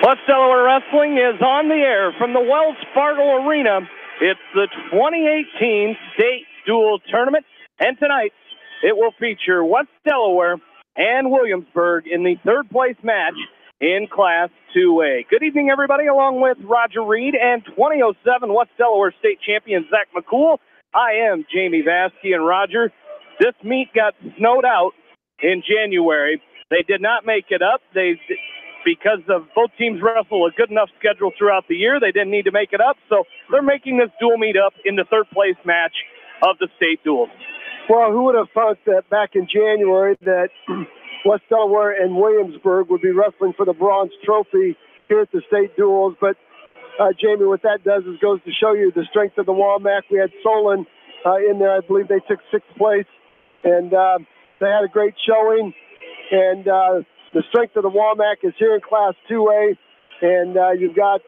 West Delaware Wrestling is on the air from the Wells Fargo Arena. It's the 2018 State Dual Tournament, and tonight it will feature West Delaware and Williamsburg in the third-place match in Class 2A. Good evening, everybody, along with Roger Reed and 2007 West Delaware State Champion Zach McCool. I am Jamie Vasky, and Roger, this meet got snowed out in January. They did not make it up. Because of both teams wrestle a good enough schedule throughout the year, they didn't need to make it up, so they're making this dual meet up in the third-place match of the state duels. Well, who would have thought that back in January that West Delaware and Williamsburg would be wrestling for the bronze trophy here at the state duels? But, Jamie, what that does is goes to show you the strength of the Walmack. We had Solon in there. I believe they took sixth place, and they had a great showing. And the strength of the Walmack is here in Class 2A, and you've got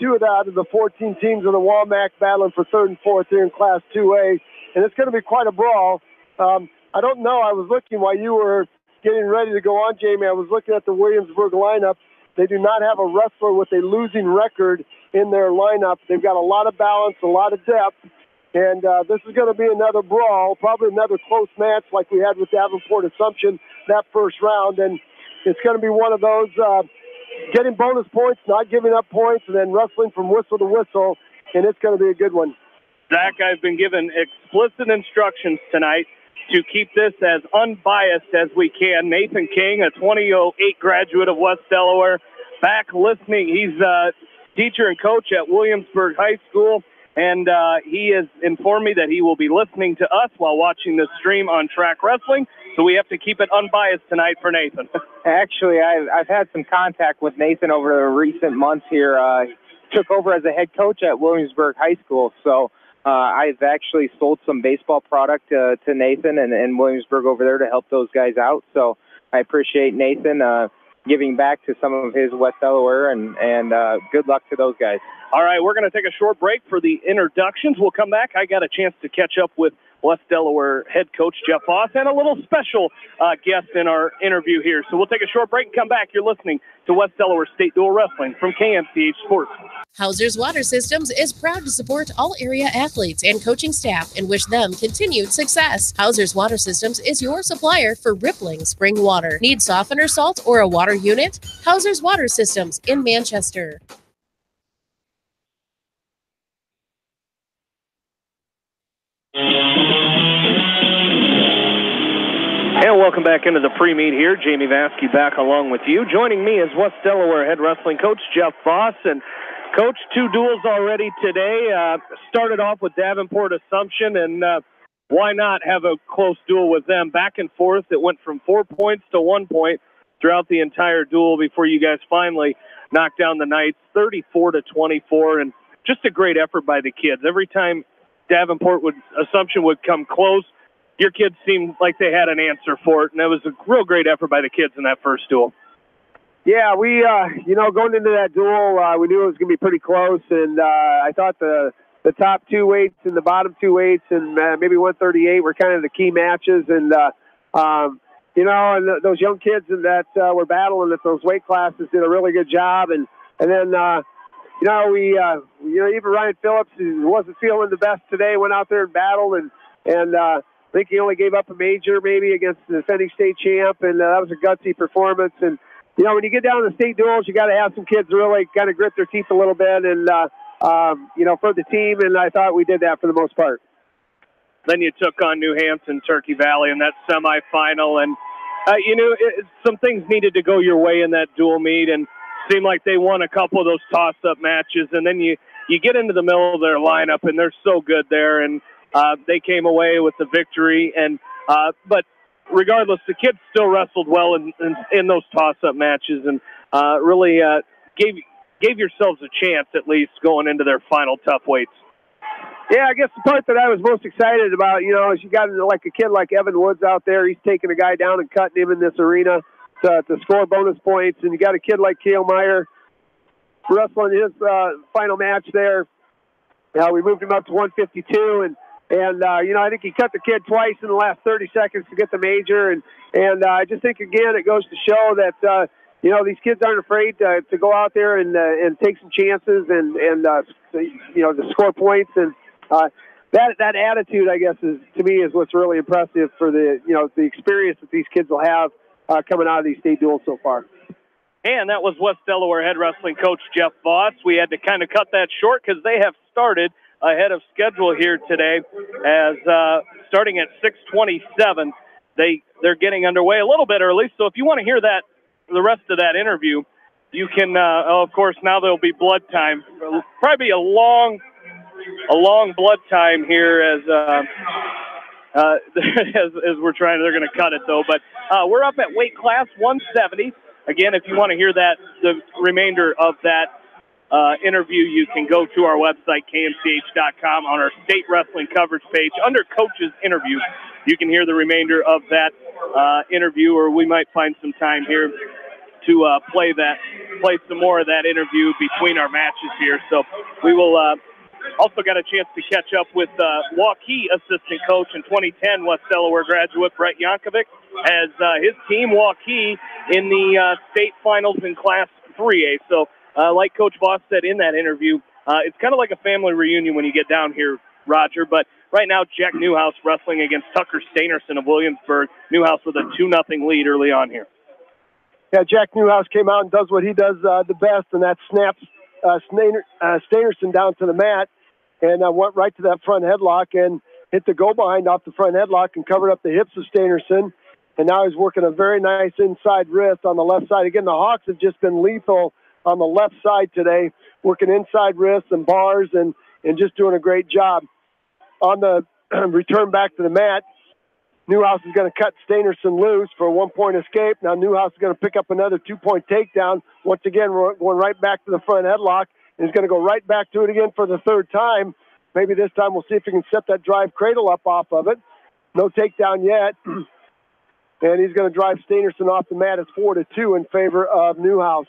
two out of the 14 teams of the Walmack battling for third and fourth here in Class 2A, and it's going to be quite a brawl. I don't know. I was looking while you were getting ready to go on, Jamie. I was looking at the Williamsburg lineup. They do not have a wrestler with a losing record in their lineup. They've got a lot of balance, a lot of depth, and this is going to be another brawl, probably another close match like we had with Davenport Assumption that first round, and it's going to be one of those getting bonus points, not giving up points, and then wrestling from whistle to whistle, and it's going to be a good one. Zach, I've been given explicit instructions tonight to keep this as unbiased as we can. Nathan King, a 2008 graduate of West Delaware, back listening. He's a teacher and coach at Williamsburg High School, and he has informed me that he will be listening to us while watching this stream on Track Wrestling, so we have to keep it unbiased tonight for Nathan. Actually, I've had some contact with Nathan over the recent months here. Took over as a head coach at Williamsburg High School, so I've actually sold some baseball product to Nathan and Williamsburg over there to help those guys out. So I appreciate Nathan giving back to some of his West Delaware, and good luck to those guys. All right, we're going to take a short break for the introductions. We'll come back. I got a chance to catch up with West Delaware head coach Jeff Voss and a little special guest in our interview here. So we'll take a short break and come back. You're listening to West Delaware State Dual Wrestling from KMCH Sports. Hauser's Water Systems is proud to support all area athletes and coaching staff and wish them continued success. Hauser's Water Systems is your supplier for rippling spring water. Need softener salt or a water unit? Hauser's Water Systems in Manchester. And welcome back into the pre-meet here. Jamie Vasky back along with you. Joining me is West Delaware head wrestling coach Jeff Voss. And coach, two duels already today. Started off with Davenport Assumption, and why not have a close duel with them? Back and forth. It went from 4 points to 1 point throughout the entire duel before you guys finally knocked down the Knights 34-24. And just a great effort by the kids. Every time Assumption would come close, your kids seemed like they had an answer for it, and that was a real great effort by the kids in that first duel. Yeah, we, going into that duel, we knew it was going to be pretty close, and I thought the top two weights and the bottom two weights and maybe 138 were kind of the key matches, and, and those young kids that were battling at those weight classes did a really good job, and then, even Ryan Phillips, who wasn't feeling the best today, went out there and battled, and I think he only gave up a major maybe against the defending state champ, and that was a gutsy performance. And, when you get down to the state duels, you got to have some kids really kind of grit their teeth a little bit and, for the team, and I thought we did that for the most part. Then you took on New Hampton, Turkey Valley in that semifinal, and, some things needed to go your way in that dual meet, and seemed like they won a couple of those toss-up matches, and then you get into the middle of their lineup, and they're so good there, and they came away with the victory, and but regardless, the kids still wrestled well in those toss-up matches, and really gave yourselves a chance at least going into their final tough weights. Yeah, I guess the part that I was most excited about, is you got like a kid like Evan Woods out there. He's taking a guy down and cutting him in this arena to score bonus points, and you got a kid like Cale Meyer wrestling his final match there. We moved him up to 152, and And I think he cut the kid twice in the last 30 seconds to get the major. And I just think, again, it goes to show that, these kids aren't afraid to go out there and take some chances and to score points. And that attitude, I guess, is what's really impressive for the experience that these kids will have coming out of these state duels so far. And that was West Delaware head wrestling coach Jeff Voss. We had to kind of cut that short because they have started ahead of schedule here today, as starting at 6:27, they're getting underway a little bit early. So if you want to hear the rest of that interview, you can. Of course, now there'll be blood time. It'll probably be a long blood time here as we're trying. They're going to cut it though, but we're up at weight class 170. Again, if you want to hear the remainder of that interview, you can go to our website, kmch.com, on our state wrestling coverage page. Under Coach's interview, you can hear the remainder of that interview, or we might find some time here to play some more of that interview between our matches here. So we will also got a chance to catch up with Waukee assistant coach and 2010 West Delaware graduate Brett Yankovic, as his team, Waukee, in the state finals in Class 3A. So like Coach Voss said in that interview, it's kind of like a family reunion when you get down here, Roger. But right now, Jack Newhouse wrestling against Tucker Steinerson of Williamsburg. Newhouse with a 2-0 lead early on here. Yeah, Jack Newhouse came out and does what he does the best, and that snaps Steinerson down to the mat and went right to that front headlock and hit the go-behind off the front headlock and covered up the hips of Steinerson. And now he's working a very nice inside wrist on the left side. Again, the Hawks have just been lethal on the left side today, working inside wrists and bars and just doing a great job. On the return back to the mat, Newhouse is going to cut Steinerson loose for a 1-point escape. Now Newhouse is going to pick up another 2-point takedown. Once again, we're going right back to the front headlock, and he's going to go right back to it again for the third time. Maybe this time we'll see if he can set that drive cradle up off of it. No takedown yet. And he's going to drive Steinerson off the mat. It's 4-2 in favor of Newhouse.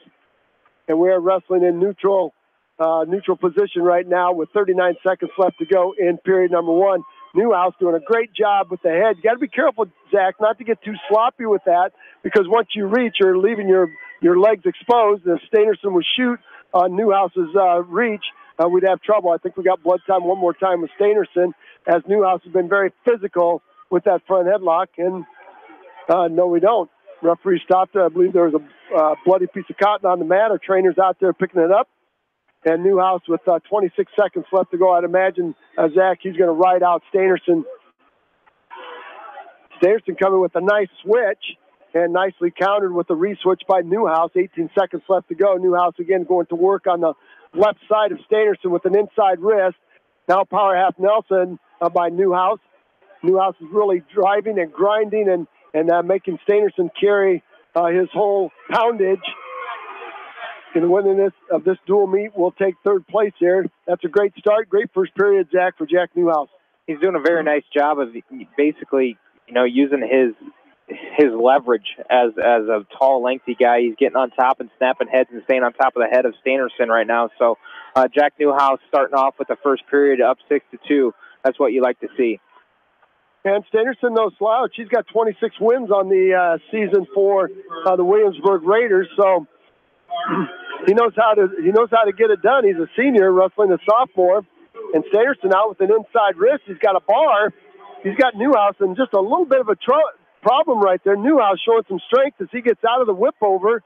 And we're wrestling in neutral position right now with 39 seconds left to go in period number 1. Newhouse doing a great job with the head. You got to be careful, Zach, not to get too sloppy with that, because once you reach, you're leaving your legs exposed. And if Steinerson would shoot on Newhouse's reach, we'd have trouble. I think we got blood time one more time with Steinerson, as Newhouse has been very physical with that front headlock. And no, we don't. Referee stopped it. I believe there was a bloody piece of cotton on the mat. Our trainer's out there picking it up. And Newhouse with 26 seconds left to go. I'd imagine, Zach, he's going to ride out Steinerson. Steinerson coming with a nice switch and nicely countered with a re-switch by Newhouse. 18 seconds left to go. Newhouse again going to work on the left side of Steinerson with an inside wrist. Now power half Nelson by Newhouse. Newhouse is really driving and grinding and making Steinerson carry his whole poundage. And the winner of this dual meet will take third place here. That's a great start. Great first period, Zach, for Jack Newhouse. He's doing a very nice job of basically, using his leverage as a tall, lengthy guy. He's getting on top and snapping heads and staying on top of the head of Steinerson right now. So Jack Newhouse starting off with the first period up 6-2. That's what you like to see. And Steinerson, no slouch. He's got 26 wins on the season for the Williamsburg Raiders. So he knows how to get it done. He's a senior wrestling a sophomore. And Steinerson out with an inside wrist. He's got a bar. He's got Newhouse and just a little bit of a problem right there. Newhouse showing some strength as he gets out of the whip over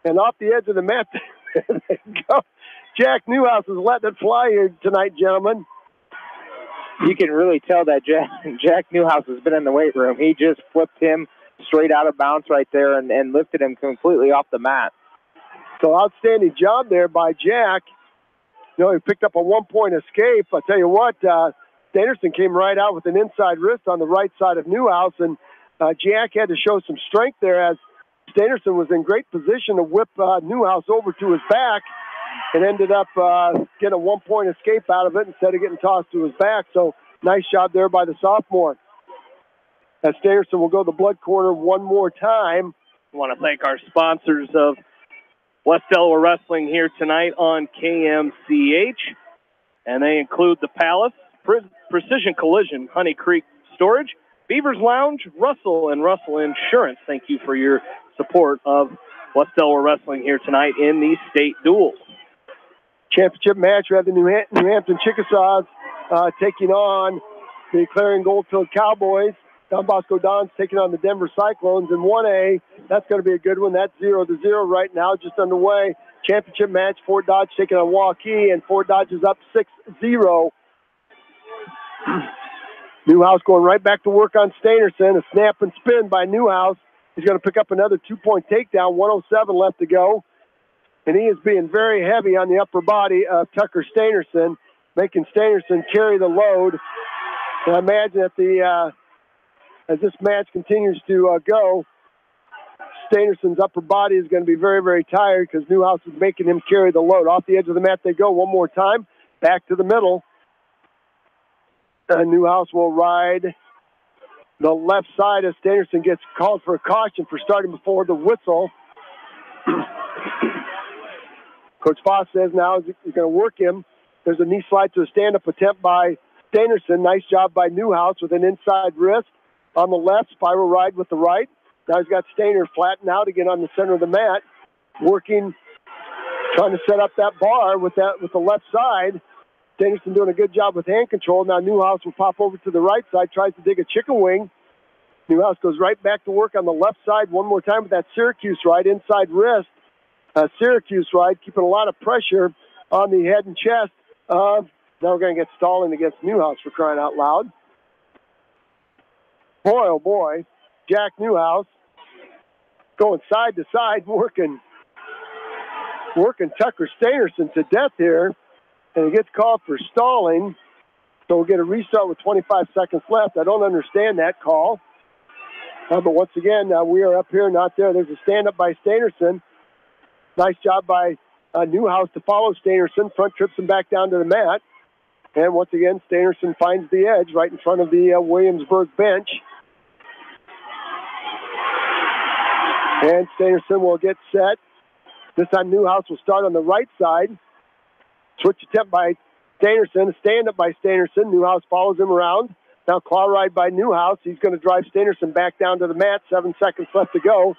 and off the edge of the mat. There you go. Jack Newhouse is letting it fly here tonight, gentlemen. You can really tell that Jack Newhouse has been in the weight room. He just flipped him straight out of bounds right there and lifted him completely off the mat. So outstanding job there by Jack. He picked up a 1-point escape. I'll tell you what, Steinerson came right out with an inside wrist on the right side of Newhouse, and Jack had to show some strength there as Steinerson was in great position to whip Newhouse over to his back and ended up getting a 1-point escape out of it instead of getting tossed to his back. So nice job there by the sophomore. As Steinerson will go to the blood corner one more time. I want to thank our sponsors of West Delaware Wrestling here tonight on KMCH. And they include the Palace, Precision Collision, Honey Creek Storage, Beavers Lounge, Russell and Russell Insurance. Thank you for your support of West Delaware Wrestling here tonight in the state duels. Championship match, we have the New Hampton Chickasaws taking on the Clarion Goldfield Cowboys. Don Bosco Dons taking on the Denver Cyclones in 1A. That's going to be a good one. That's 0-0 right now, just underway. Championship match, Fort Dodge taking on Waukee, and Fort Dodge is up 6-0. Newhouse going right back to work on Steinerson. A snap and spin by Newhouse. He's going to pick up another 2-point takedown, 1:07 left to go. And he is being very heavy on the upper body of Tucker Steinerson, making Steinerson carry the load. And I imagine that as this match continues to go, Steinerson's upper body is going to be very, very tired because Newhouse is making him carry the load. Off the edge of the mat they go one more time. Back to the middle. Newhouse will ride the left side as Steinerson gets called for a caution for starting before the whistle. Coach Foss says now he's going to work him. There's a knee slide to a stand-up attempt by Steinerson. Nice job by Newhouse with an inside wrist on the left, spiral ride with the right. Now he's got Steiner flattened out again on the center of the mat, working, trying to set up that bar with the left side. Steinerson doing a good job with hand control. Now Newhouse will pop over to the right side, tries to dig a chicken wing. Newhouse goes right back to work on the left side one more time with that Syracuse ride, inside wrist. Syracuse ride, keeping a lot of pressure on the head and chest. Now we're going to get stalling against Newhouse for crying out loud. Boy, oh boy, Jack Newhouse going side to side, working Tucker Steinerson to death here. And he gets called for stalling. So we'll get a restart with 25 seconds left. I don't understand that call. But once again, we are up here, not there. There's a stand-up by Steinerson. Nice job by Newhouse to follow Steinerson. Front trips him back down to the mat. And once again, Steinerson finds the edge right in front of the Williamsburg bench. And Steinerson will get set. This time Newhouse will start on the right side. Switch attempt by Steinerson. A stand-up by Steinerson. Newhouse follows him around. Now claw ride by Newhouse. He's going to drive Steinerson back down to the mat. 7 seconds left to go.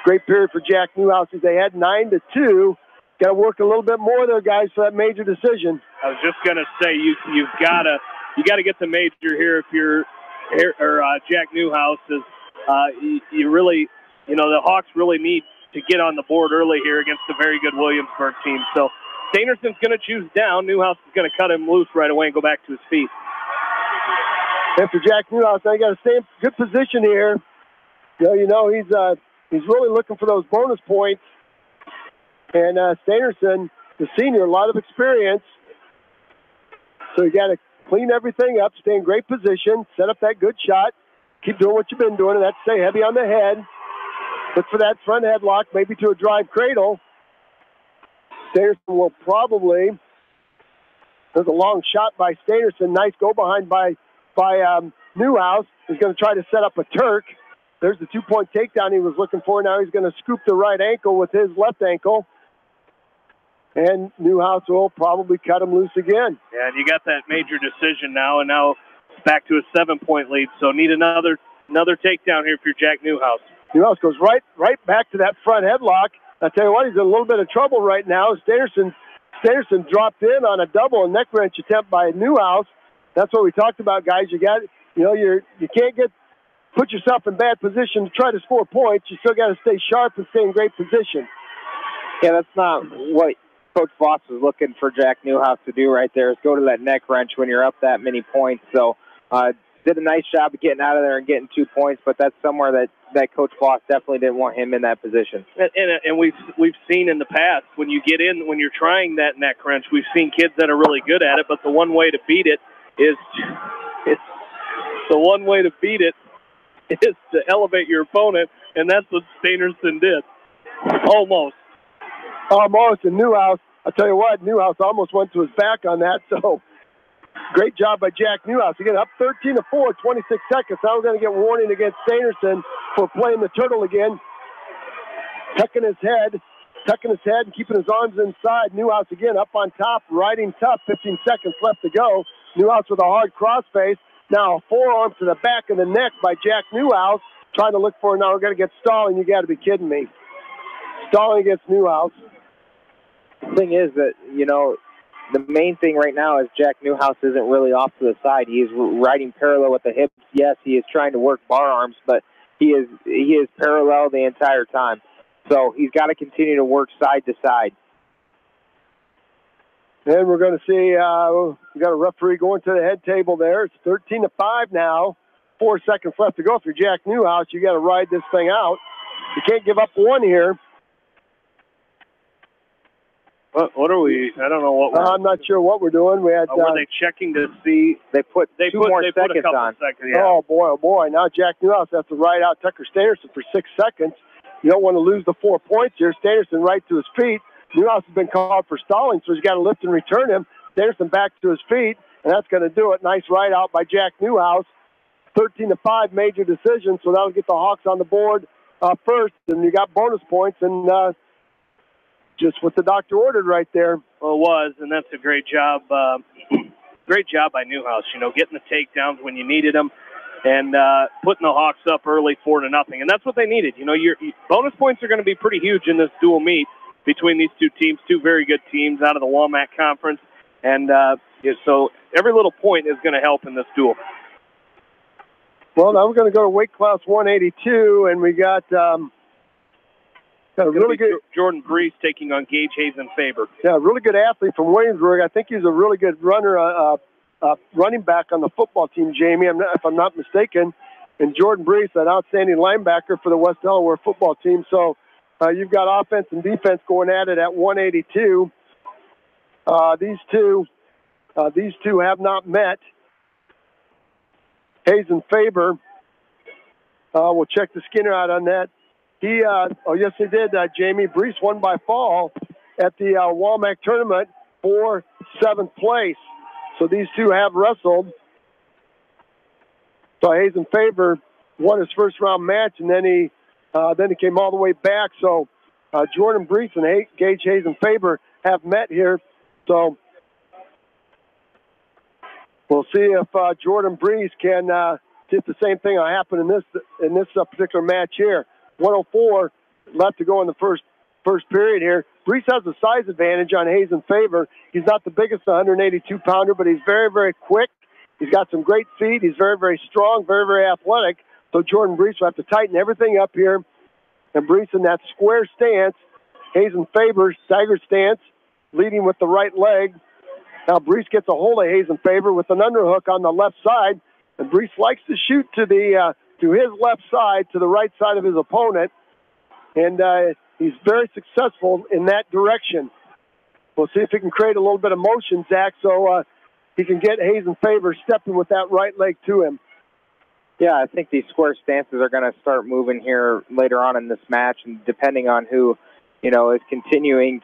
Great period for Jack Newhouse as they had 9-2. Got to work a little bit more there, guys, for that major decision. I was just going to say you've got to get the major here if you're Jack Newhouse is you really, the Hawks really need to get on the board early here against a very good Williamsburg team. So Steinerson's going to choose down. Newhouse is going to cut him loose right away and go back to his feet. And for Jack Newhouse, now you got to stay in good position here. He's really looking for those bonus points. And Steinerson, the senior, a lot of experience. So you got to clean everything up, stay in great position, set up that good shot, keep doing what you've been doing, and that's stay heavy on the head. Look for that front headlock, maybe to a drive cradle. Steinerson will probably, there's a long shot by Steinerson. Nice go behind by Newhouse. He's going to try to set up a Turk. There's the 2-point takedown he was looking for. Now he's going to scoop the right ankle with his left ankle. And Newhouse will probably cut him loose again. Yeah, and you got that major decision now, and now back to a 7-point lead. So need another takedown here for Jack Newhouse. Newhouse goes right back to that front headlock. I tell you what, he's in a little bit of trouble right now. Steinerson dropped in on a double and neck wrench attempt by Newhouse. That's what we talked about, guys. You can't put yourself in bad position to try to score points. You still got to stay sharp and stay in great position. Yeah, that's not what Coach Voss was looking for Jack Newhouse to do right there, is go to that neck wrench when you're up that many points. So did a nice job of getting out of there and getting 2 points, but that's somewhere that Coach Voss definitely didn't want him in that position. And we've seen in the past when you're trying that neck wrench, we've seen kids that are really good at it, but the one way to beat it is to elevate your opponent, and that's what Steinerson did. Almost. And Newhouse, I'll tell you what, Newhouse almost went to his back on that, so great job by Jack Newhouse. Again, up 13-4, 26 seconds. Now we're going to get warning against Steinerson for playing the turtle again. Tucking his head and keeping his arms inside. Newhouse again up on top, riding tough. 15 seconds left to go. Newhouse with a hard crossface. Now a forearm to the back of the neck by Jack Newhouse. Trying to look for, now we're going to get Stalling. You got to be kidding me. Stalling against Newhouse. The thing is that, the main thing right now is Jack Newhouse isn't really off to the side. He is riding parallel with the hips. Yes, he is trying to work bar arms, but he is parallel the entire time. So he's got to continue to work side to side. And we're going to see, we got a referee going to the head table there. It's 13-5 now. 4 seconds left to go. If you're Jack Newhouse, you got to ride this thing out. You can't give up one here. What are we? I don't know what we're I'm not sure what we're doing. We had. Were they checking to see? They put two more seconds on. Yeah. Oh, boy. Now Jack Newhouse has to ride out Tucker Standerson for 6 seconds. You don't want to lose the 4 points here. Standerson right to his feet. Newhouse has been called for stalling, so he's got to lift and return him. Standerson back to his feet, and that's going to do it. Nice ride out by Jack Newhouse. 13-5 major decision, so that'll get the Hawks on the board first, and you got bonus points, and just what the doctor ordered right there. Well, it was, and that's a great job. Great job by Newhouse, getting the takedowns when you needed them and putting the Hawks up early 4-0. And that's what they needed. Your bonus points are going to be pretty huge in this dual meet between these two teams, two very good teams out of the Walmart Conference. And so every little point is going to help in this duel. Well, now we're going to go to weight class 182, and we got a really good Jordan Brees taking on Gage Hazen-Faber. Yeah, a really good athlete from Williamsburg. I think he's a really good runner, running back on the football team, Jamie, if I'm not mistaken. And Jordan Brees, an outstanding linebacker for the West Delaware football team. So you've got offense and defense going at it at 182. These two have not met. Hazen-Faber, we'll check the Skinner out on that. Yes, he did, Jamie. Brees won by fall at the Walmart tournament for 7th place. So these two have wrestled. So Hazen-Faber won his first-round match, and then he came all the way back. So Jordan Brees and Gage Hazen-Faber have met here. So we'll see if Jordan Brees can see if the same thing will happen in this particular match here. 104 left to go in the first period here. Brees has a size advantage on Hazen-Faber. He's not the biggest 182-pounder, but he's very, very quick. He's got some great feet. He's very, very strong, very, very athletic. So Jordan Brees will have to tighten everything up here. And Brees in that square stance. Hazen-Faber staggered stance, leading with the right leg. Now Brees gets a hold of Hazen-Faber with an underhook on the left side. And Brees likes to shoot to his left side, to the right side of his opponent. And he's very successful in that direction. We'll see if he can create a little bit of motion, Zach, so he can get Hazen-Faber stepping with that right leg to him. Yeah, I think these square stances are going to start moving here later on in this match, and depending on who, is continuing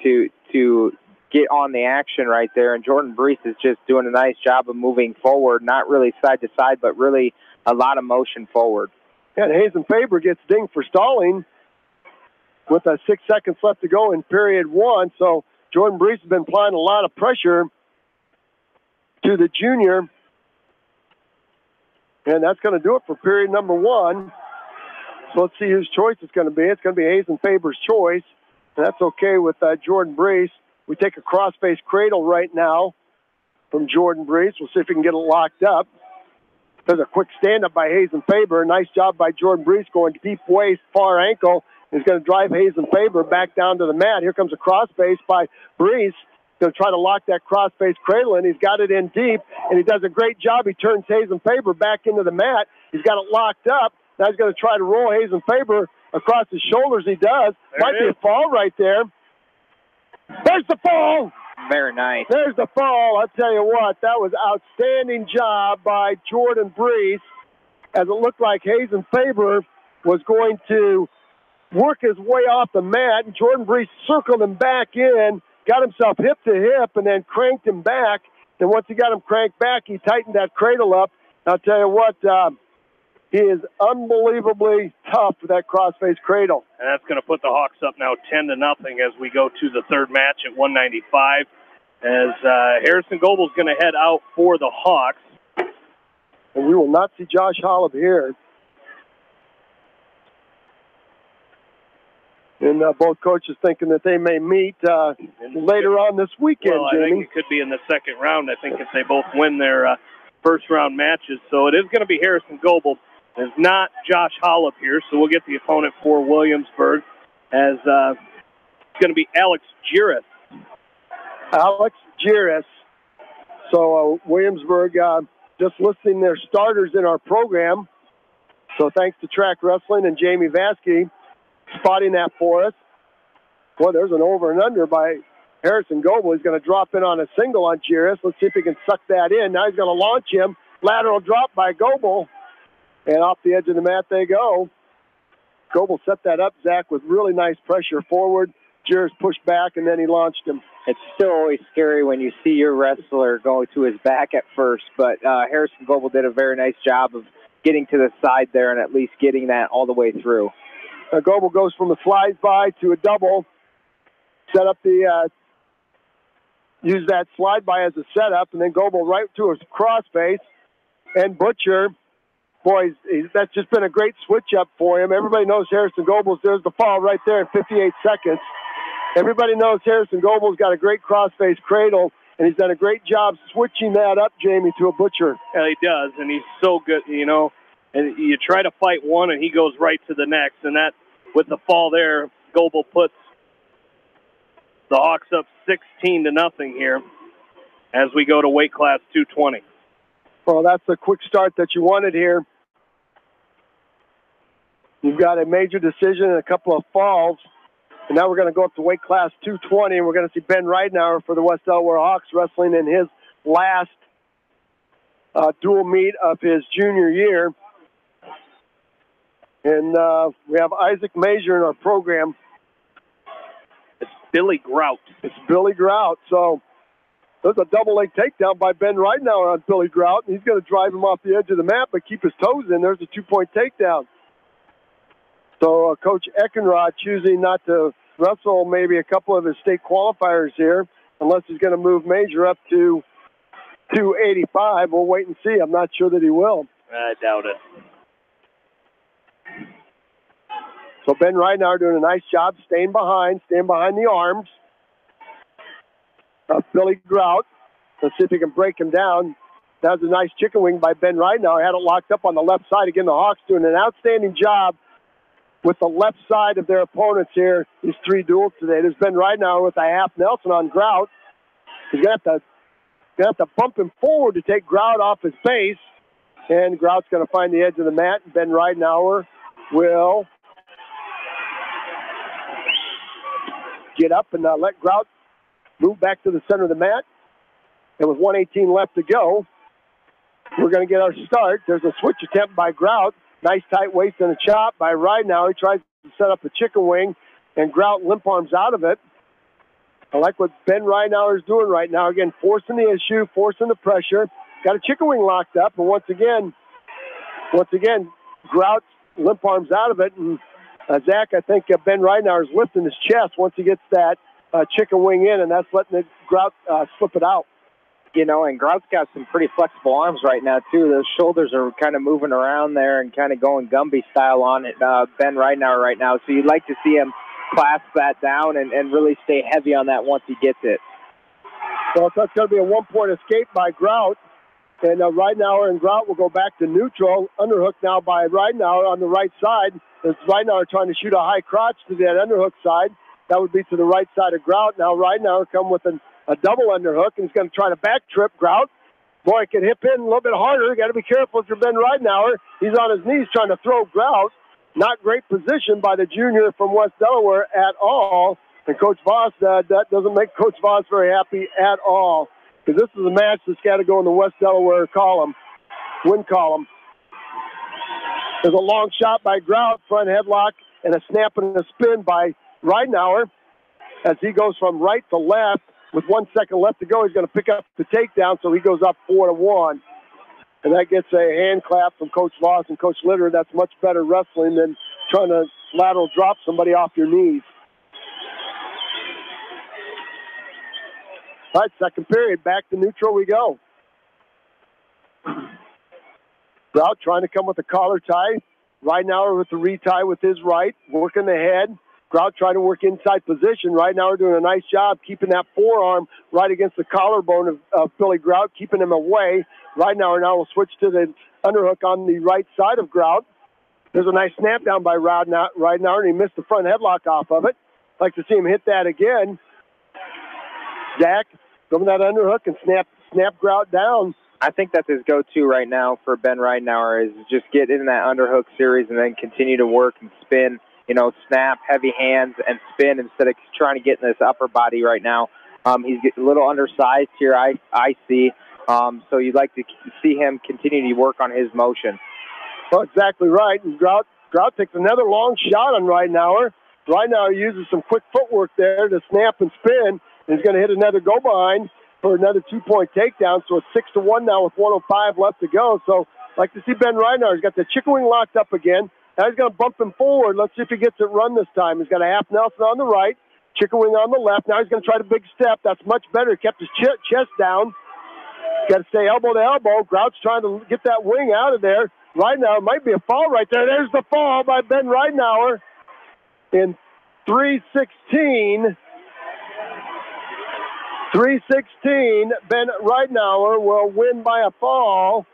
to get on the action right there. And Jordan Brees is just doing a nice job of moving forward, not really side to side, but really a lot of motion forward. Yeah, and Hazen-Faber gets dinged for stalling with 6 seconds left to go in period 1. So Jordan Brees has been applying a lot of pressure to the junior. And that's going to do it for period number 1. So let's see whose choice it's going to be. It's going to be Hazen-Faber's choice. And that's okay with Jordan Brees. We take a cross-face cradle right now from Jordan Brees. We'll see if we can get it locked up. There's a quick stand-up by Hazen-Faber. Nice job by Jordan Brees going deep waist, far ankle. He's going to drive Hazen-Faber back down to the mat. Here comes a cross-face by Brees. Going to try to lock that cross-face cradle in. He's got it in deep, and he does a great job. He turns Hazen-Faber back into the mat. He's got it locked up. Now he's going to try to roll Hazen-Faber across his shoulders. He does. Might be a fall right there. There's the fall. Very nice. There's the fall. I'll tell you what, that was outstanding job by Jordan Brees, as it looked like Hazen-Faber was going to work his way off the mat, and Jordan Brees circled him back in, got himself hip to hip, and then cranked him back. And once he got him cranked back, he tightened that cradle up. I'll tell you what, he is unbelievably tough for that crossface cradle. And that's going to put the Hawks up now 10-0 as we go to the third match at 195. as Harrison Goebel's going to head out for the Hawks. And we will not see Josh Hollop here. And both coaches thinking that they may meet later on this weekend, well, I Jamie. think it could be in the second round. I think if they both win their first-round matches. So it is going to be Harrison Goebel. There's not Josh Hollop here, so we'll get the opponent for Williamsburg as it's going to be Alex Giris. Alex Giris. So Williamsburg just listing their starters in our program. So thanks to Track Wrestling and Jamie Vasky spotting that for us. Boy, there's an over and under by Harrison Goebel. He's going to drop in on a single on Giris. Let's see if he can suck that in. Now he's going to launch him. Lateral drop by Goebel. And off the edge of the mat they go. Goebel set that up, Zach, with really nice pressure forward. Giris pushed back, and then he launched him. It's still always scary when you see your wrestler go to his back at first, but Harrison Goebel did a very nice job of getting to the side there and at least getting that all the way through. Goebel goes from a slide by to a double. Set up the, use that slide by as a setup, and then Goebel right to his crossface. And Butcher, boy, that's just been a great switch up for him. Everybody knows Harrison Goebel's, there's the fall right there in 58 seconds. Everybody knows Harrison Goebel's got a great crossface cradle, and he's done a great job switching that up, Jamie, to a Butcher. Yeah, he does, and he's so good, you know. And you try to fight one, and he goes right to the next. And that, with the fall there, Goebel puts the Hawks up 16-0 here as we go to weight class 220. Well, that's a quick start that you wanted here. You've got a major decision and a couple of falls. And now we're going to go up to weight class 220, and we're going to see Ben Reidenauer for the West Delaware Hawks wrestling in his last dual meet of his junior year. And we have Isaac Major in our program. It's Billy Grout. It's Billy Grout. So there's a double leg takedown by Ben Reidenauer on Billy Grout, and he's going to drive him off the edge of the mat but keep his toes in. There's a 2-point takedown. So Coach Eckenrod choosing not to wrestle maybe a couple of his state qualifiers here unless he's going to move Major up to 285. We'll wait and see. I'm not sure that he will. I doubt it. So Ben Reidenauer doing a nice job staying behind the arms of Billy Grout. Let's see if he can break him down. That was a nice chicken wing by Ben Reidenauer. Had it locked up on the left side. Again, the Hawks doing an outstanding job with the left side of their opponents here, these three duels today. There's Ben Reidenauer with a half Nelson on Grout. He's going to have to bump him forward to take Grout off his base. And Grout's going to find the edge of the mat. Ben Reidenauer will get up and let Grout move back to the center of the mat. And with 1:18 left to go, we're going to get our start. There's a switch attempt by Grout. Nice tight waist and a chop by Reidenauer. He tries to set up a chicken wing, and Grout limp arms out of it. I like what Ben Reidenauer is doing right now. Again, forcing the issue, forcing the pressure. Got a chicken wing locked up, and once again, Grout limp arms out of it. And Zach, I think Ben Reidenauer is lifting his chest once he gets that chicken wing in, and that's letting the Grout slip it out. You know, and Grout's got some pretty flexible arms right now, too. Those shoulders are kind of moving around there and kind of going Gumby style on it, Ben Reidenauer right now. So you'd like to see him clasp that down and really stay heavy on that once he gets it. So that's going to be a 1-point escape by Grout. And Reidenauer and Grout will go back to neutral. Underhook now by Reidenauer on the right side. As Reidenauer trying to shoot a high crotch to that underhook side. That would be to the right side of Grout. Now Reidenauer come with a double underhook, and he's going to try to back trip Grout. Boy, it can hip in a little bit harder. Got to be careful if you're Ben Reidenauer. He's on his knees trying to throw Grout. Not great position by the junior from West Delaware at all. And Coach Voss, that doesn't make Coach Voss very happy at all. Because this is a match that's got to go in the West Delaware column, win column. There's a long shot by Grout, front headlock, and a snap and a spin by Reidenauer as he goes from right to left. With 1 second left to go, he's going to pick up the takedown, so he goes up 4-1. And that gets a hand clap from Coach Voss and Coach Litter. That's much better wrestling than trying to lateral drop somebody off your knees. All right, second period, back to neutral we go. Grout trying to come with a collar tie. Ridenour with the retie with his right, working the head. Grout trying to work inside position. Ridenour doing a nice job keeping that forearm right against the collarbone of Billy Grout, keeping him away. Ridenour now will switch to the underhook on the right side of Grout. There's a nice snap down by Ridenour, and he missed the front headlock off of it. Like to see him hit that again. Zach, from that underhook and snap Grout down. I think that's his go-to right now for Ben Ridenour is just get in that underhook series and then continue to work and spin, snap, heavy hands, and spin instead of trying to get in this upper body right now. He's a little undersized here, I see. So you'd like to see him continue to work on his motion. Well, exactly right. And Grout takes another long shot on Ridenour. Ridenour uses some quick footwork there to snap and spin. And he's going to hit another go-behind for another 2-point takedown. So it's 6-1 now with 1:05 left to go. So like to see Ben Ridenour. He's got the chicken wing locked up again. Now he's going to bump him forward. Let's see if he gets it run this time. He's got a half Nelson on the right, chicken wing on the left. Now he's going to try the big step. That's much better. He kept his chest down. Got to stay elbow to elbow. Grout's trying to get that wing out of there. Ridenour might be a fall right there. There's the fall by Ben Ridenour in 3:16. 3:16, Ben Ridenour will win by a fall.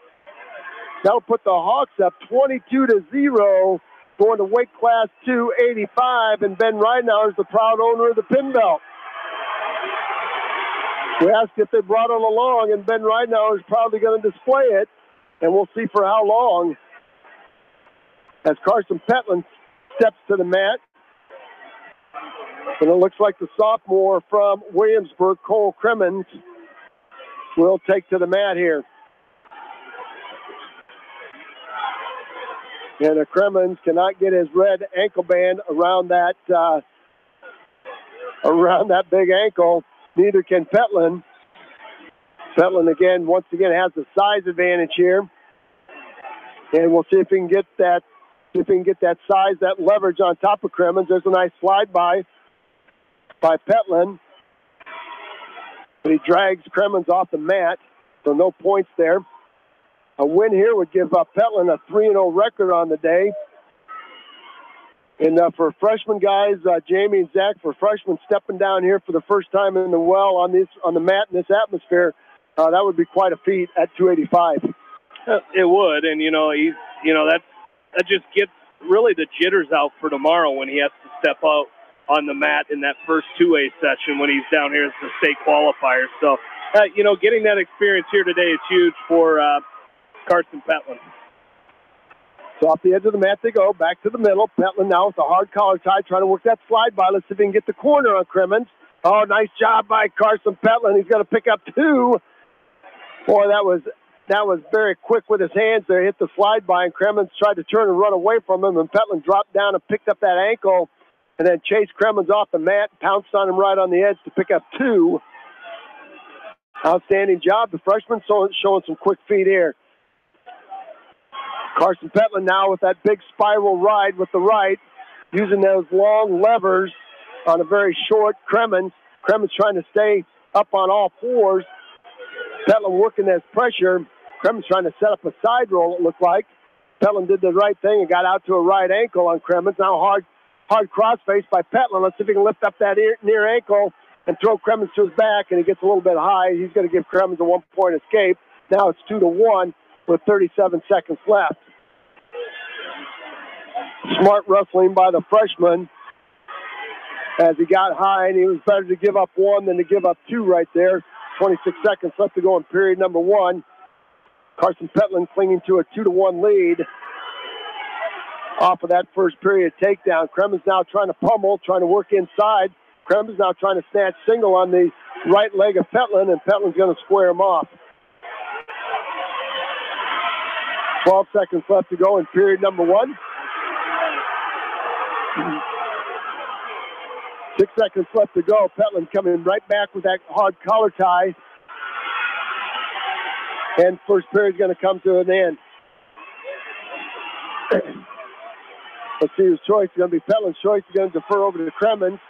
That'll put the Hawks up 22-0, going to weight class 285, and Ben Ridenour is the proud owner of the pin belt. We asked if they brought it along, and Ben Ridenour is probably going to display it, and we'll see for how long. As Carson Petland steps to the mat. And it looks like the sophomore from Williamsburg, Cole Crimmins, will take to the mat here. And Crimmins cannot get his red ankle band around that big ankle. Neither can Petland. Petland once again has the size advantage here. And we'll see if he can get that. If he can get that size, that leverage on top of Crimmins. There's a nice slide by Petland. But he drags Crimmins off the mat, so no points there. A win here would give Petland a 3-0 record on the day. And for freshman guys, Jamie and Zach, for freshmen stepping down here for the first time in the well on the mat in this atmosphere, that would be quite a feat at 285. It would, and that just gets really the jitters out for tomorrow when he has to step out on the mat in that first 2A session when he's down here as the state qualifier. So, getting that experience here today is huge for Carson Petland. So off the edge of the mat they go, back to the middle. Petland now with a hard collar tie, trying to work that slide by. Let's see if he can get the corner on Crimmins. Oh, nice job by Carson Petland. He's going to pick up 2. Boy, that was very quick with his hands there. Hit the slide by, and Crimmins tried to turn and run away from him, and Petland dropped down and picked up that ankle and then chased Crimmins off the mat, pounced on him right on the edge to pick up 2. Outstanding job. The freshman showing some quick feet here. Carson Petland now with that big spiral ride with the right, using those long levers on a very short Crimmins. Crimmins trying to stay up on all fours. Petland working his pressure. Crimmins trying to set up a side roll, it looked like. Petland did the right thing and got out to a right ankle on Crimmins. Now hard crossface by Petland. Let's see if he can lift up that near ankle and throw Crimmins to his back, and he gets a little bit high. He's going to give Crimmins a 1-point escape. Now it's 2-1 with 37 seconds left. Smart wrestling by the freshman as he got high, and he was better to give up 1 than to give up 2 right there. 26 seconds left to go in period number 1. Carson Petland clinging to a 2-1 lead off of that first period takedown. Crimmins now trying to pummel, trying to work inside. Crimmins now trying to snatch single on the right leg of Petland, and Petland's going to square him off. 12 seconds left to go in period number 1. 6 seconds left to go. Petland coming right back with that hard collar tie. And first period's going to come to an end. Let's see whose choice is going to be. Petland's choice is going to defer over to Crimmins.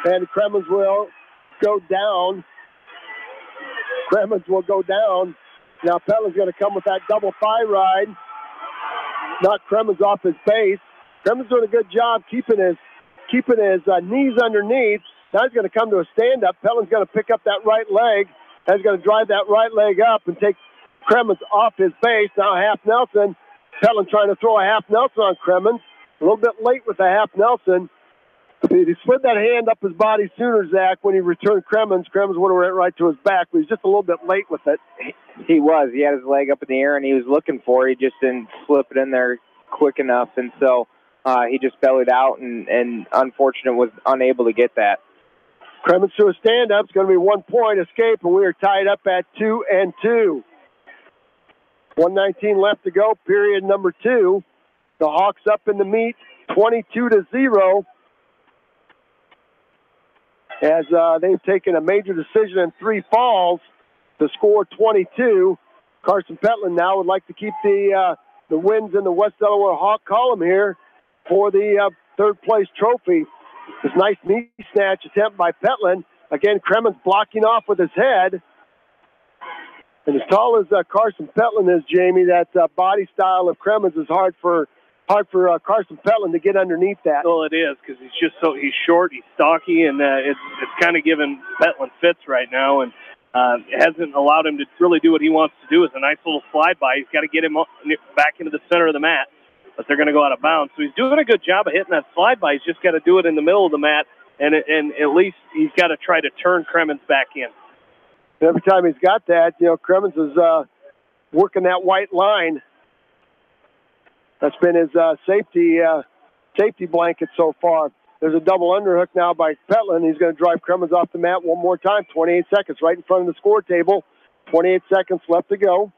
And Kremens will go down. Kremens will go down. Now Petlin's going to come with that double thigh ride. Knock Kremens off his base. Kremens doing a good job keeping his knees underneath. Now he's going to come to a stand-up. Petlin's going to pick up that right leg. He's going to drive that right leg up and take Kremens off his base. Now half Nelson. Petlin trying to throw a half Nelson on Kremens. A little bit late with the half Nelson. He slid that hand up his body sooner, Zach, when he returned Kremens. Kremens would have went right to his back, but he's just a little bit late with it. He was. He had his leg up in the air, and he was looking for it. He just didn't slip it in there quick enough, and so he just bellied out, and unfortunate was unable to get that. Kremens to a stand-up. It's going to be 1 point escape, and we are tied up at 2-2. 1:19 left to go, period number 2. The Hawks up in the meet, 22-0. As they've taken a major decision in 3 falls to score 22. Carson Petlin now would like to keep the wins in the West Delaware Hawk column here for the third-place trophy. This nice knee snatch attempt by Petlin. Again, Kremens blocking off with his head. And as tall as Carson Petlin is, Jamie, that body style of Kremens is hard for Carson Petlin to get underneath that. Well, it is, because he's short, he's stocky, and it's kind of giving Petlin fits right now, and it hasn't allowed him to really do what he wants to do. It's a nice little slide by. He's got to get him back into the center of the mat, but they're going to go out of bounds. So he's doing a good job of hitting that slide by. He's just got to do it in the middle of the mat, and at least he's got to try to turn Kremens back in. Every time he's got that, Kremens is working that white line. That's been his safety blanket so far. There's a double underhook now by Petlin. He's going to drive Kremens off the mat one more time. 28 seconds right in front of the score table. 28 seconds left to go.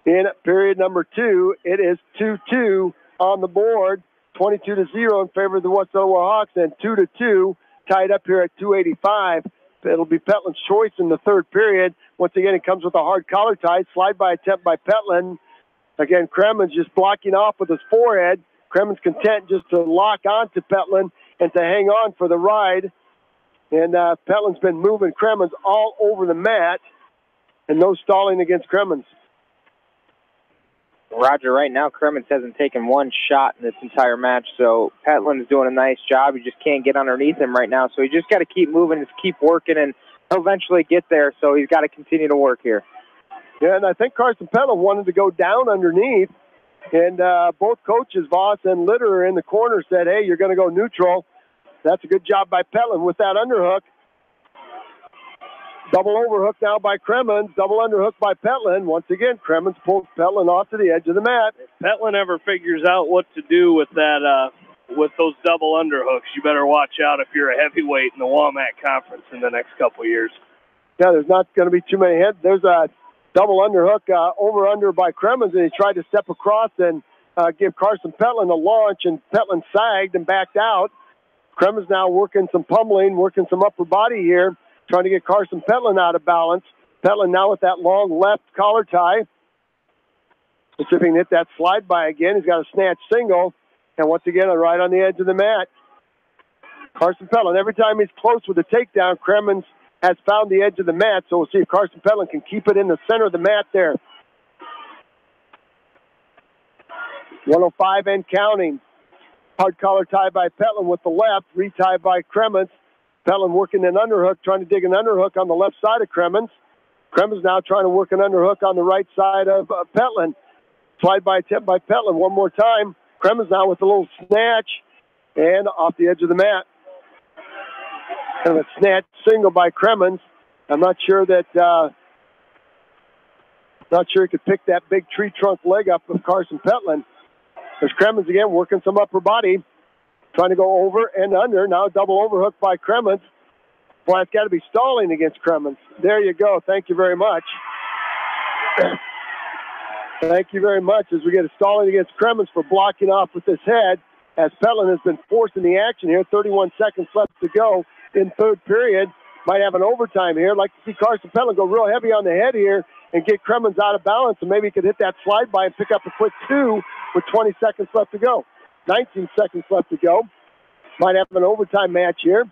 In period number 2, it is 2-2 on the board. 22-0 in favor of the West Delaware Hawks, and 2-2 tied up here at 285. It'll be Petlin's choice in the third period. Once again, it comes with a hard collar tie. Slide by attempt by Petlin. Again, Kremens just blocking off with his forehead. Kremens content just to lock on to Petlin and to hang on for the ride. And Petlin's been moving Kremens all over the mat, and no stalling against Kremens. Roger, right now Kremens hasn't taken one shot in this entire match, so Petlin's doing a nice job. He just can't get underneath him right now, so he just got to keep moving, just keep working, and he'll eventually get there, so he's got to continue to work here. Yeah, and I think Carson Petlin wanted to go down underneath, and both coaches, Voss and Litter, in the corner said, hey, you're going to go neutral. That's a good job by Petlin with that underhook. Double overhook now by Kremens. Double underhook by Petlin. Once again, Kremens pulls Petlin off to the edge of the mat. If Petlin ever figures out what to do with that, with those double underhooks, you better watch out if you're a heavyweight in the Walmart Conference in the next couple of years. Yeah, there's not going to be too many heads. There's a double underhook over-under by Kremens, and he tried to step across and give Carson Petlin a launch, and Petlin sagged and backed out. Kremens now working some pummeling, working some upper body here, trying to get Carson Petlin out of balance. Petlin now with that long left collar tie. Let's see if he can hit that slide by again. He's got a snatch single, and once again, right on the edge of the mat. Carson Petlin, every time he's close with a takedown, Kremens has found the edge of the mat, so we'll see if Carson Petlin can keep it in the center of the mat there. 105 and counting. Hard collar tie by Petlin with the left, retie by Kremens. Petlin working an underhook, trying to dig an underhook on the left side of Kremens. Kremens now trying to work an underhook on the right side of Petlin. Slide by attempt by Petlin one more time. Kremens now with a little snatch and off the edge of the mat. Kind of a snatch single by Kremens. I'm not sure that he could pick that big tree trunk leg up of Carson Petlin. There's Kremens again working some upper body, trying to go over and under. Now double overhook by Kremens. Boy, it's got to be stalling against Kremens. There you go. Thank you very much. Thank you very much as we get a stalling against Kremens for blocking off with his head, as Petlin has been forcing the action here. 31 seconds left to go in third period. Might have an overtime here. I'd like to see Carson Petlin go real heavy on the head here and get Kremens out of balance, and maybe he could hit that slide by and pick up a quick 2 with 20 seconds left to go. 19 seconds left to go. Might have an overtime match here.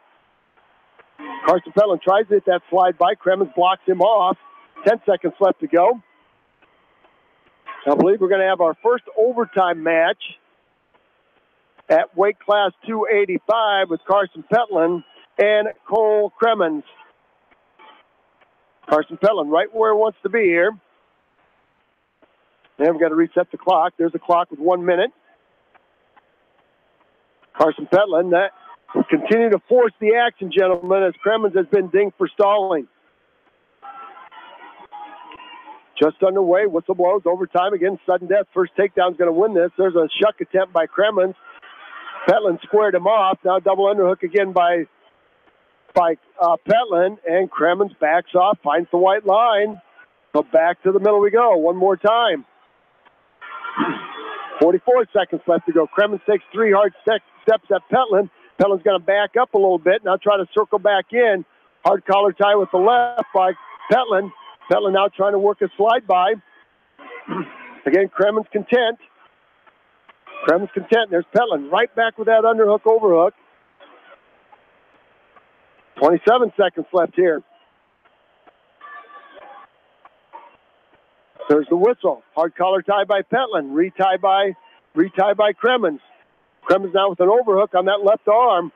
Carson Petland tries to hit that slide by. Cremens blocks him off. 10 seconds left to go. I believe we're going to have our first overtime match at weight class 285 with Carson Petland and Cole Cremens. Carson Petland right where he wants to be here. And we've got to reset the clock. There's the clock with 1 minute. Carson Petland, that will continue to force the action, gentlemen, as Cremens has been dinged for stalling. Just underway, whistle blows, overtime again, sudden death. First takedown's going to win this. There's a shuck attempt by Cremens. Petland squared him off. Now double underhook again by Petland, and Cremens backs off, finds the white line. So back to the middle we go, one more time. 44 seconds left to go. Cremens takes 3 hard steps at Petland. Petland's going to back up a little bit, now try to circle back in. Hard collar tie with the left by Petland. Petland now trying to work a slide by. Again, Cremens content. There's Petland right back with that underhook, overhook. 27 seconds left here. There's the whistle. Hard collar tie by Petland. Retie by Cremens. Cremens now with an overhook on that left arm.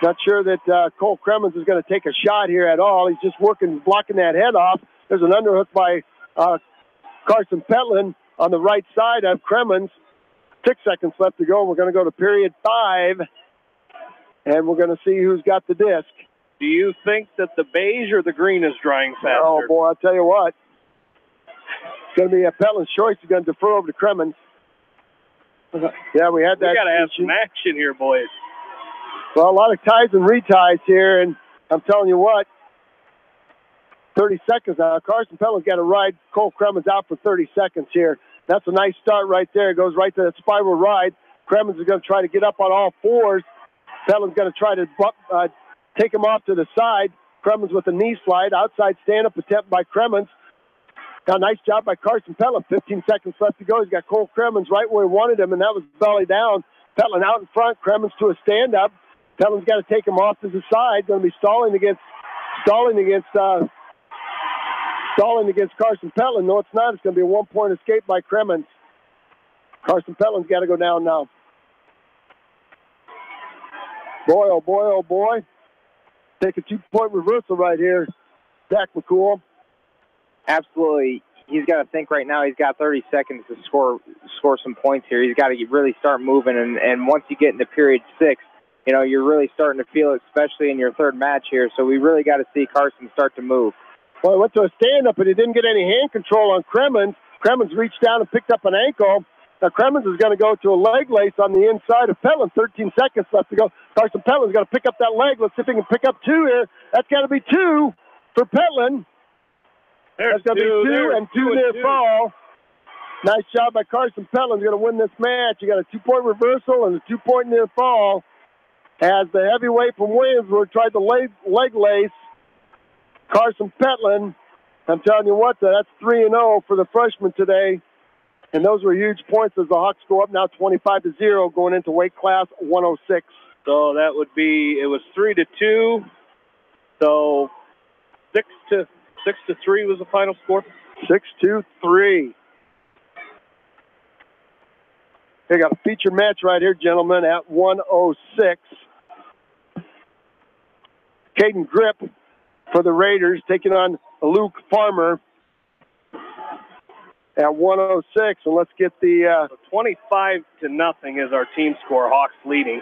Not sure that Cole Cremens is going to take a shot here at all. He's just blocking that head off. There's an underhook by Carson Petland on the right side of Cremens. 6 seconds left to go. We're going to go to period 5, and we're going to see who's got the disc. Do you think that the beige or the green is drying faster? Oh, boy, I'll tell you what. It's going to be a Petland's choice. He's going to defer over to Cremens. Yeah, we had that. We got to have some action here, boys. Well, a lot of ties and reties here, and I'm telling you what, 30 seconds now. Carson Petland's got to ride Cole Cremens out for 30 seconds here. That's a nice start right there. It goes right to that spiral ride. Cremens is going to try to get up on all fours. Petland's going to try to take him off to the side. Cremens with a knee slide. Outside stand-up attempt by Cremens. Now, nice job by Carson Petland. 15 seconds left to go. He's got Cole Cremens right where he wanted him, and that was belly down. Petland out in front. Cremens to a stand-up. Petland's got to take him off to the side. Going to be stalling against Carson Petland. No, it's not. It's going to be a one-point escape by Cremens. Carson Petland's got to go down now. Boy, oh boy, oh boy. Take a 2-point reversal right here. Zach McCool. Absolutely. He's got to think right now. He's got 30 seconds to score some points here. He's got to really start moving. And once you get into period 6, you know, you're really starting to feel it, especially in your third match here. So we really got to see Carson start to move. Well, he went to a stand-up, but he didn't get any hand control on Cremens. Cremens reached down and picked up an ankle. Now, Cremens is going to go to a leg lace on the inside of Petland. 13 seconds left to go. Carson Petland's got to pick up that leg. Let's see if he can pick up 2 here. That's got to be 2 for Petland. That's going to be 2 and 2 near fall. Nice job by Carson Petland. He's going to win this match. You got a 2-point reversal and a 2-point near fall. As the heavyweight from Williamsburg tried the leg lace, Carson Petland. I'm telling you what, that's 3-0 for the freshman today. And those were huge points as the Hawks go up now 25-0 going into weight class 106. So that would be, it was 3-2. So 6-3 was the final score. 6-3. They got a feature match right here, gentlemen, at 106. Caden Grip for the Raiders taking on Luke Farmer at 106. And let's get the 25-0 is our team score. Hawks leading.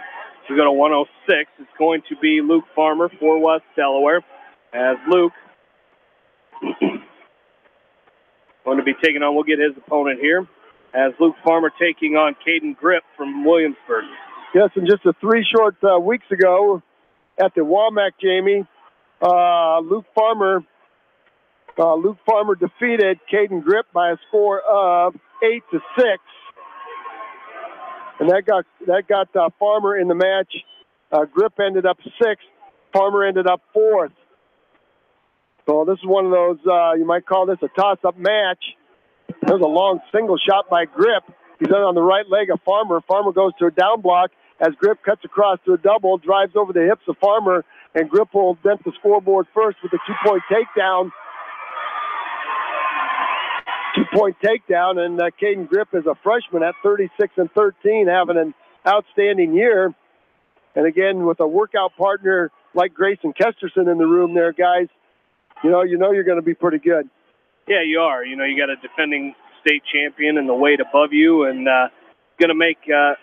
We go to 106. It's going to be Luke Farmer for West Delaware, as Luke going to be taking on. We'll get his opponent here, as Luke Farmer taking on Caden Grip from Williamsburg. Yes, and just 3 short weeks ago at the WAMAC, Jamie, Luke Farmer defeated Caden Grip by a score of 8-6, and that got Farmer in the match. Grip ended up 6th. Farmer ended up 4th. So this is one of those you might call this a toss-up match. There's a long single shot by Grip. He's on the right leg of Farmer. Farmer goes to a down block. as Grip cuts across to a double, drives over the hips of Farmer, and Grip will dent the scoreboard first with a 2-point takedown. 2-point takedown, and Caden Grip is a freshman at 36-13, having an outstanding year. And again, with a workout partner like Grayson Kesterson in the room there, guys, you know you're going to be pretty good. Yeah, you are. You got a defending state champion in the weight above you, and going to make, your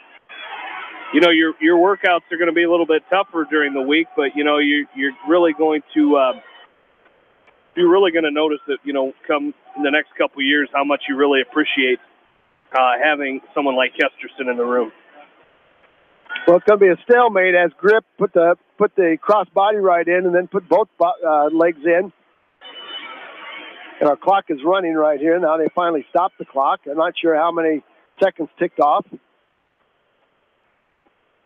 workouts are going to be a little bit tougher during the week, but, you're really going to you're really going to notice that, come in the next couple of years, how much you really appreciate having someone like Kesterson in the room. Well, it's going to be a stalemate as Grip put the cross body right in and then put both legs in. And our clock is running right here. Now they finally stopped the clock. I'm not sure how many seconds ticked off.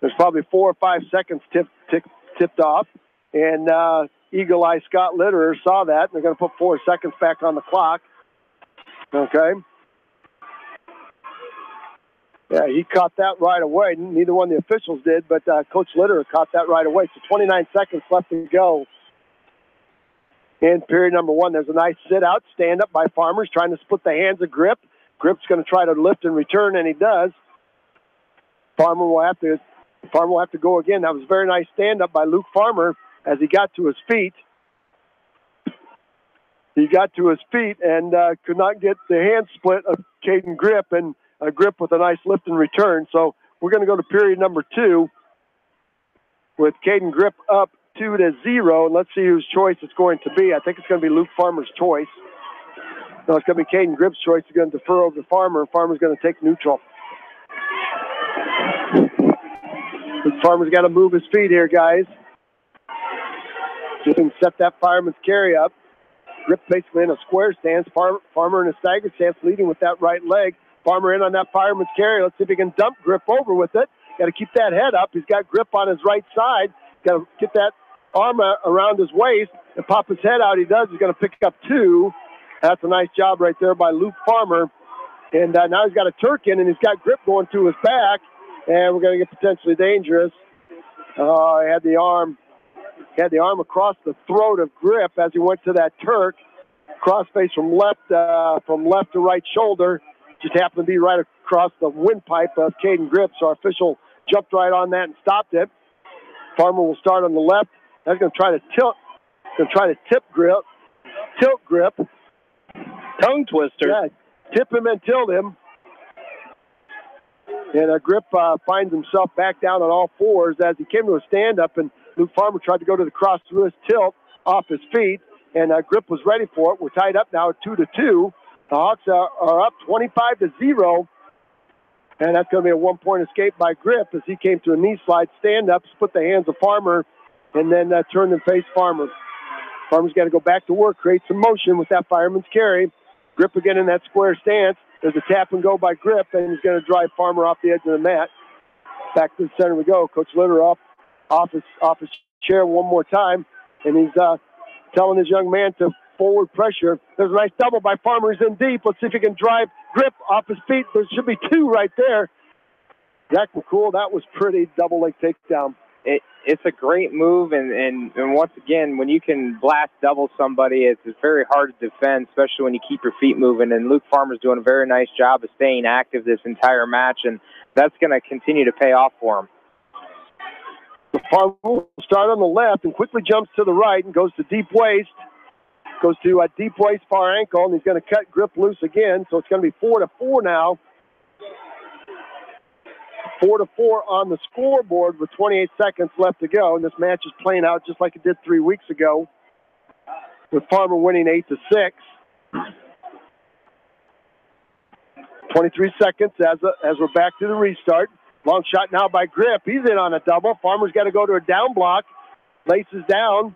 There's probably 4 or 5 seconds tipped off. And Eagle Eye Scott Litterer saw that. They're going to put 4 seconds back on the clock. Okay. Yeah, he caught that right away. Neither one of the officials did, but Coach Litterer caught that right away. So 29 seconds left to go in period number 1. There's a nice sit-out, stand-up by Farmers, trying to split the hands of Grip. Grip's going to try to lift and return, and he does. Farmer will have to go again. That was a very nice stand-up by Luke Farmer as he got to his feet. He got to his feet and could not get the hand split of Caden Grip, and Grip with a nice lift and return. So we're going to go to period number 2 with Caden Grip up 2-0, and let's see whose choice it's going to be. I think it's going to be Luke Farmer's choice. No, it's going to be Caden Grip's choice. He's going to defer over to Farmer. Farmer's going to take neutral. Farmer's got to move his feet here, guys. He can set that fireman's carry up. Grip basically in a square stance. Farmer in a staggered stance, leading with that right leg. Farmer in on that fireman's carry. Let's see if he can dump Grip over with it. Got to keep that head up. He's got Grip on his right side. Got to get that arm around his waist and pop his head out. He does. He's going to pick up 2. That's a nice job right there by Luke Farmer. And now he's got a Turk in, and he's got Grip going to his back. And we're going to get potentially dangerous. He had the arm across the throat of Grip as he went to that Turk. Crossface from left to right shoulder. Just happened to be right across the windpipe of Caden Grip. So our official jumped right on that and stopped it. Farmer will start on the left. That's going to try to tilt. Going to try to tilt Grip. Tongue twister. Yeah, tip him and tilt him. And Grip finds himself back down on all fours as he came to a stand-up, and Luke Farmer tried to go to the cross-wrist tilt off his feet, and Grip was ready for it. We're tied up now at 2-2. The Hawks are up 25-0, and that's going to be a 1-point escape by Grip as he came to a knee slide stand-up, split the hands of Farmer, and then turned and faced Farmer. Farmer's got to go back to work, create some motion with that fireman's carry. Grip again in that square stance. There's a tap and go by Grip, and he's going to drive Farmer off the edge of the mat. Back to the center we go. Coach Litterer off his chair one more time, and he's telling his young man to forward pressure. There's a nice double by Farmer. He's in deep. Let's see if he can drive Grip off his feet. There should be 2 right there. Zach McCool, that was pretty double leg takedown. It's a great move, and once again, when you can blast double somebody, it's very hard to defend, especially when you keep your feet moving. And Luke Farmer's doing a very nice job of staying active this entire match, and that's going to continue to pay off for him. Farmer will start on the left and quickly jumps to the right and goes to deep waist. Goes to a deep waist far ankle, and he's going to cut Grip loose again, so it's going to be 4-4 now. 4-4 on the scoreboard with 28 seconds left to go, and this match is playing out just like it did 3 weeks ago, with Farmer winning 8-6. 23 seconds as we're back to the restart. Long shot now by Grip. He's in on a double. Farmer's got to go to a down block. Laces down.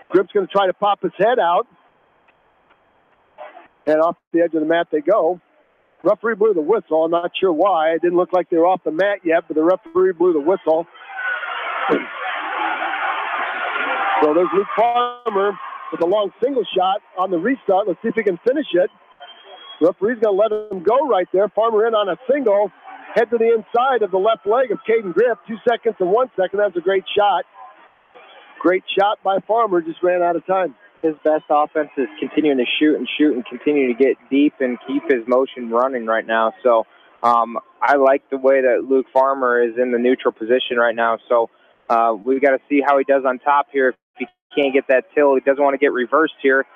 Grip's going to try to pop his head out. And off the edge of the mat they go. Referee blew the whistle. I'm not sure why. It didn't look like they were off the mat yet, but the referee blew the whistle. So there's Luke Farmer with a long single shot on the restart. Let's see if he can finish it. Referee's going to let him go right there. Farmer in on a single. head to the inside of the left leg of Caden Grip. 2 seconds and 1 second. That was a great shot. Great shot by Farmer. Just ran out of time. His best offense is continuing to shoot and continue to get deep and keep his motion running right now. So I like the way that Luke Farmer is in the neutral position right now. So we've got to see how he does on top here. If he can't get that till, he doesn't want to get reversed here.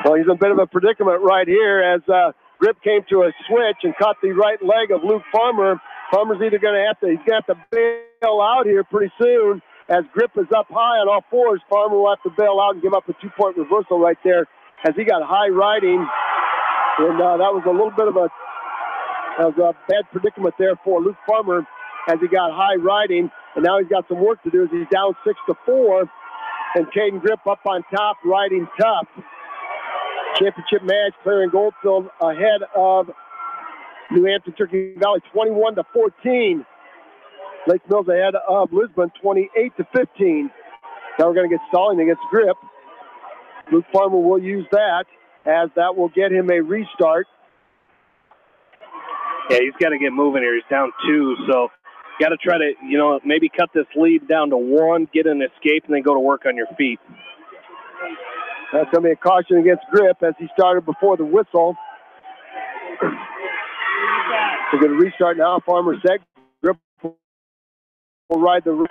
Well, he's in a bit of a predicament right here as Grip came to a switch and caught the right leg of Luke Farmer. Farmer's either going to have to bail out here pretty soon. As Grip is up high on all fours, Farmer will have to bail out and give up a 2-point reversal right there as he got high riding. And that was a little bit of a bad predicament there for Luke Farmer as he got high riding. And now he's got some work to do as he's down 6-4. And Caden Grip up on top, riding tough. Championship match, clearing Goldfield ahead of New Hampton Turkey Valley 21-14. Lake Mills ahead of Lisbon 28-15. Now we're going to get stalling against Grip. Luke Farmer will use that as that will get him a restart. Yeah, he's got to get moving here. He's down 2, so got to try to, maybe cut this lead down to 1, get an escape, and then go to work on your feet. That's going to be a caution against Grip as he started before the whistle. We're going to restart now. Farmer set. Grip will ride the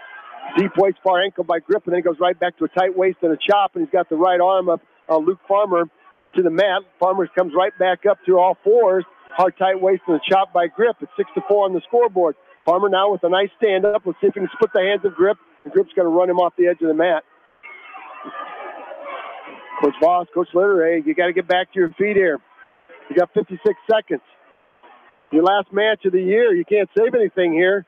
deep waist far ankle by Grip, and then he goes right back to a tight waist and a chop, and he's got the right arm of Luke Farmer to the mat. Farmer comes right back up to all fours. Hard tight waist and a chop by Grip. It's 6-4 on the scoreboard. Farmer now with a nice stand-up. Let's see if he can split the hands of Grip, and Grip's going to run him off the edge of the mat. Coach Voss, Coach Litter, hey, you got to get back to your feet here. You got 56 seconds. Your last match of the year. You can't save anything here.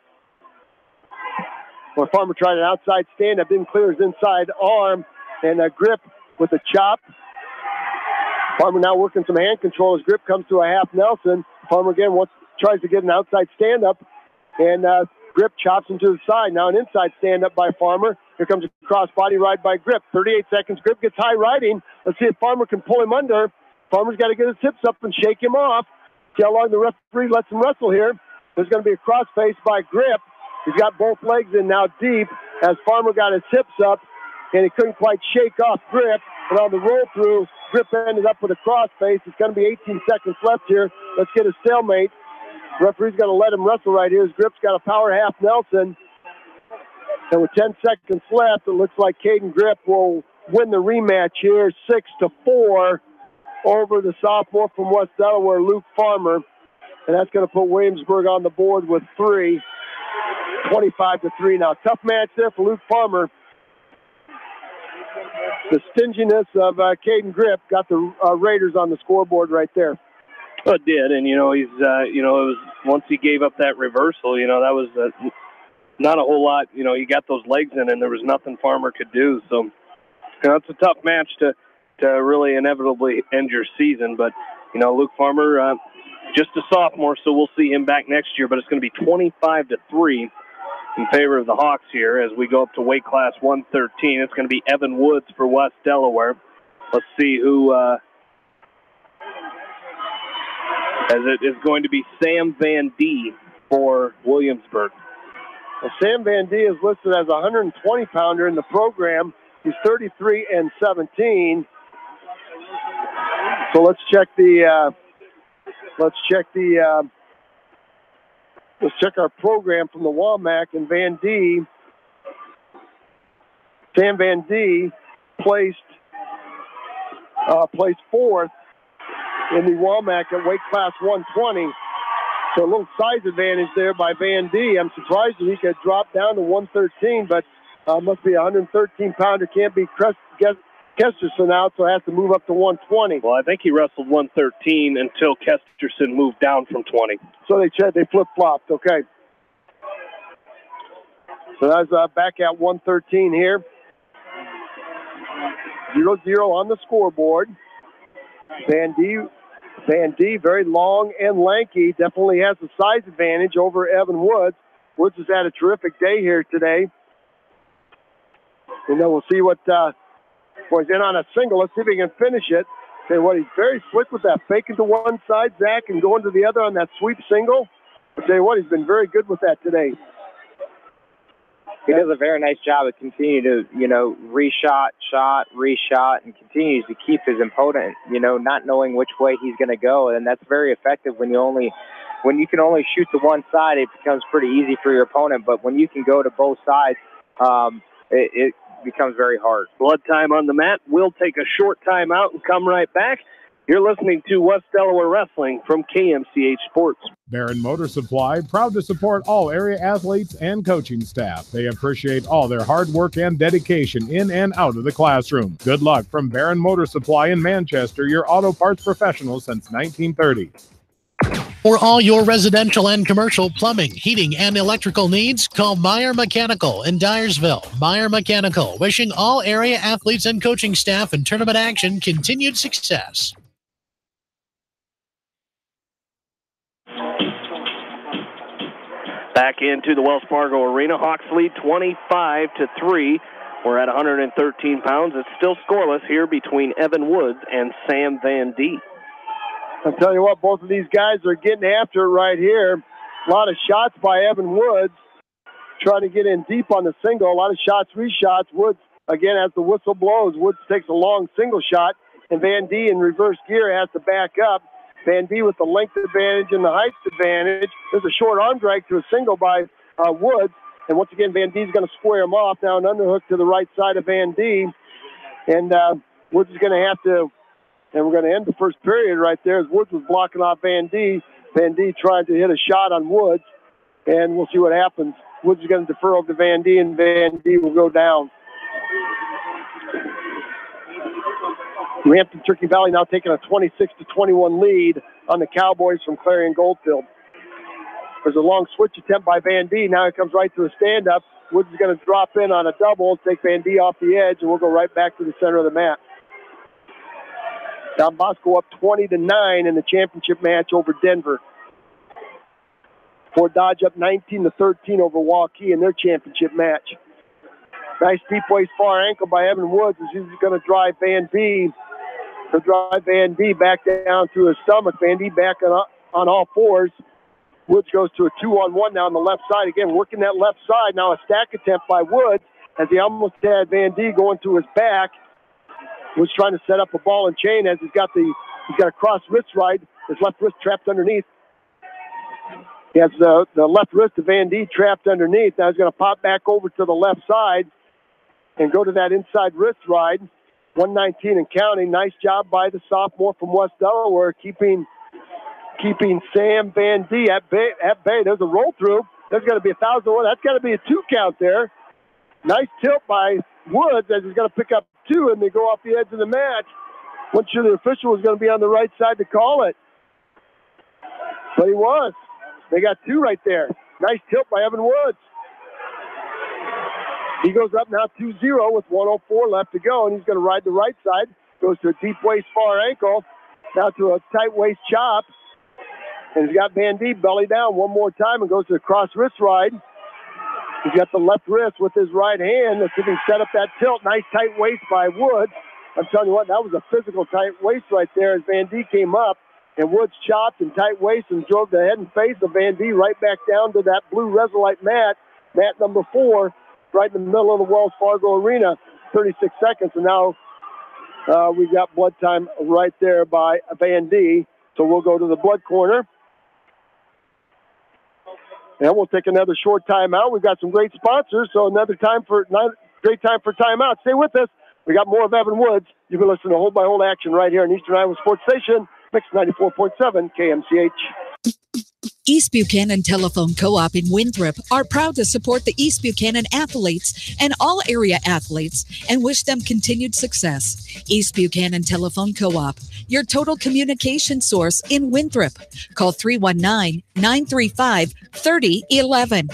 Well, Farmer tried an outside stand-up, didn't clear his inside arm, and Grip with a chop. Farmer now working some hand control as Grip comes to a half Nelson. Farmer again tries to get an outside stand-up, and Grip chops him to the side. Now an inside stand-up by Farmer. Here comes a cross-body ride by Grip. 38 seconds. Grip gets high riding. Let's see if Farmer can pull him under. Farmer's got to get his hips up and shake him off. See how long the referee lets him wrestle here. There's going to be a cross face by Grip. He's got both legs in now deep as Farmer got his hips up, and he couldn't quite shake off Grip. And on the roll-through, Grip ended up with a cross face. It's going to be 18 seconds left here. Let's get a stalemate. The referee's going to let him wrestle right here as Grip's got a power half Nelson. And with 10 seconds left, it looks like Caden Grip will win the rematch here, 6-4 over the sophomore from West Delaware, Luke Farmer. And that's going to put Williamsburg on the board with 3, 25-3. Now, tough match there for Luke Farmer. The stinginess of Caden Grip got the Raiders on the scoreboard right there. Well, it did, and he's it was once he gave up that reversal, that was not a whole lot. He got those legs in, and there was nothing Farmer could do. So it's a tough match to really inevitably end your season. But Luke Farmer, just a sophomore, so we'll see him back next year. But it's going to be 25-3 in favor of the Hawks here as we go up to weight class 113. It's going to be Evan Woods for West Delaware. Let's see who. As it is going to be Sam Van D for Williamsburg. Well, Sam Van D is listed as a 120-pounder in the program. He's 33-17. So let's check our program from the WAMAC, and Sam Van D placed fourth in the WAMAC at weight class 120. So a little size advantage there by Van D. I'm surprised that he could drop down to 113, but must be a 113-pounder. Can't be Kesterson out, so has to move up to 120. Well, I think he wrestled 113 until Kesterson moved down from 20. So they flip-flopped, okay. So that's back at 113 here. 0-0 on the scoreboard. Van D, very long and lanky, definitely has a size advantage over Evan Woods. Woods has had a terrific day here today. And then we'll see what, he's in on a single. Let's see if he can finish it. He's very slick with that. Faking to one side, Zach, and going to the other on that sweep single. I'll tell you what, he's been very good with that today. He does a very nice job of continuing to, reshot, and continues to keep his opponent, not knowing which way he's going to go. And that's very effective when you can only shoot to one side, it becomes pretty easy for your opponent. But when you can go to both sides, it becomes very hard. Blood time on the mat. We'll take a short time out and come right back. You're listening to West Delaware Wrestling from KMCH Sports. Barron Motor Supply, proud to support all area athletes and coaching staff. They appreciate all their hard work and dedication in and out of the classroom. Good luck from Barron Motor Supply in Manchester, your auto parts professional since 1930. For all your residential and commercial plumbing, heating, and electrical needs, call Meyer Mechanical in Dyersville. Meyer Mechanical, wishing all area athletes and coaching staff in tournament action continued success. Back into the Wells Fargo Arena. Hawks lead 25-3. We're at 113 pounds. It's still scoreless here between Evan Woods and Sam Van Dee. I'll tell you what, both of these guys are getting after it right here. A lot of shots by Evan Woods, trying to get in deep on the single. A lot of shots, reshots. Woods, again, as the whistle blows, Woods takes a long single shot, and Van Dee in reverse gear has to back up. Van Dee with the length advantage and the height advantage. There's a short arm drag to a single by Woods. And once again, Van Dee's going to square him off. Now an underhook to the right side of Van Dee. And Woods is going to have to, and we're going to end the first period right there as Woods was blocking off Van Dee. Van Dee trying to hit a shot on Woods. And we'll see what happens. Woods is going to defer over to Van Dee, and Van Dee will go down. New Hampton Turkey Valley now taking a 26-21 lead on the Cowboys from Clarion Goldfield. There's a long switch attempt by Van Dee. Now it comes right to a stand-up. Woods is going to drop in on a double, take Van Dee off the edge, and we'll go right back to the center of the mat. Don Bosco up 20-9 in the championship match over Denver. Fort Dodge up 19-13 over Waukee in their championship match. Nice deep waist far ankle by Evan Woods as he's going to drive Van Dee. He'll drive Van Dee back down to his stomach. Van Dee back on all fours. Woods goes to a 2-on-1 now on the left side. Again, working that left side. Now a stack attempt by Woods as he almost had Van Dee going to his back. Woods trying to set up a ball and chain as he's got a cross wrist ride. His left wrist trapped underneath. He has the left wrist of Van Dee trapped underneath. Now he's going to pop back over to the left side and go to that inside wrist ride. 119 and counting. Nice job by the sophomore from West Delaware, keeping Sam Van Dee at bay. There's a roll through. There's going to be a 1,001. That's got to be a 2 count there. Nice tilt by Woods as he's going to pick up 2 and they go off the edge of the match. Wasn't sure the official was going to be on the right side to call it, but he was. They got 2 right there. Nice tilt by Evan Woods. He goes up now 2-0 with 1:04 left to go, and he's going to ride the right side. Goes to a deep waist far ankle, now to a tight waist chop. And he's got Van Dee belly down one more time and goes to the cross wrist ride. He's got the left wrist with his right hand. Let's see if he can set up that tilt. Nice tight waist by Woods. I'm telling you what, that was a physical tight waist right there as Van Dee came up. And Woods chopped and tight waist and drove the head and face of Van Dee right back down to that blue Resolite mat number 4. Right in the middle of the Wells Fargo Arena, 36 seconds, and now we've got blood time right there by Van Dee. So we'll go to the blood corner. And we'll take another short timeout. We've got some great sponsors, so great time for timeout. Stay with us. We got more of Evan Woods. You've been listening to Hold by Hold action right here on Eastern Iowa Sports Station, Mix 94.7 KMCH. East Buchanan Telephone Co-op in Winthrop are proud to support the East Buchanan athletes and all area athletes and wish them continued success. East Buchanan Telephone Co-op, your total communication source in Winthrop. Call 319-935-3011.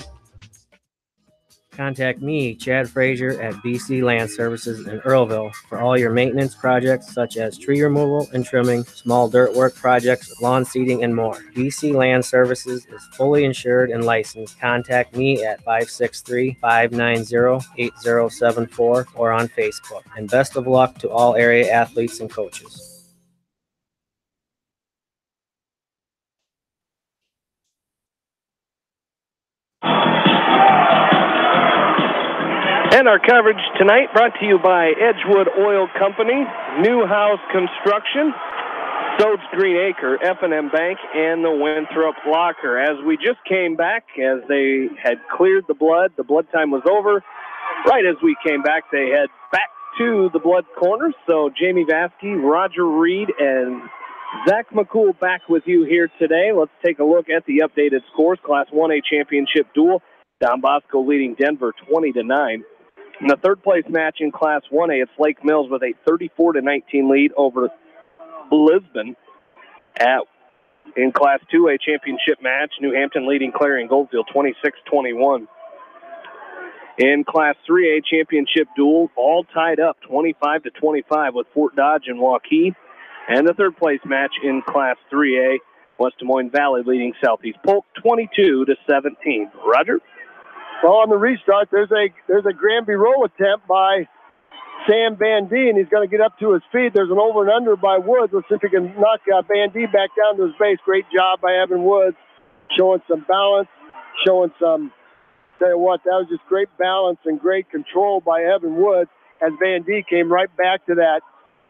Contact me, Chad Frazier, at BC Land Services in Earlville for all your maintenance projects such as tree removal and trimming, small dirt work projects, lawn seeding, and more. BC Land Services is fully insured and licensed. Contact me at 563-590-8074 or on Facebook. And best of luck to all area athletes and coaches. And our coverage tonight brought to you by Edgewood Oil Company, Newhouse Construction, Soads Green Acre, F&M Bank, and the Winthrop Locker. As we just came back, as they had cleared the blood time was over. Right as we came back, they head back to the blood corner. So Jamie Vasky, Roger Reed, and Zach McCool back with you here today. Let's take a look at the updated scores. Class 1A championship duel. Don Bosco leading Denver 20-9. In the third place match in Class 1A, it's Lake Mills with a 34-19 lead over Lisbon. In Class 2A championship match, New Hampton leading Clarion Goldfield 26-21. In Class 3A championship duel, all tied up 25-25 with Fort Dodge and Waukee. And the third place match in Class 3A, West Des Moines Valley leading Southeast Polk 22-17. Roger? Well, on the restart, there's a Granby roll attempt by Sam Van D, and he's going to get up to his feet. There's an over and under by Woods. Let's see if he can knock Van D back down to his base. Great job by Evan Woods, showing some balance, showing some, tell you what, that was just great balance and great control by Evan Woods as Van D came right back to that.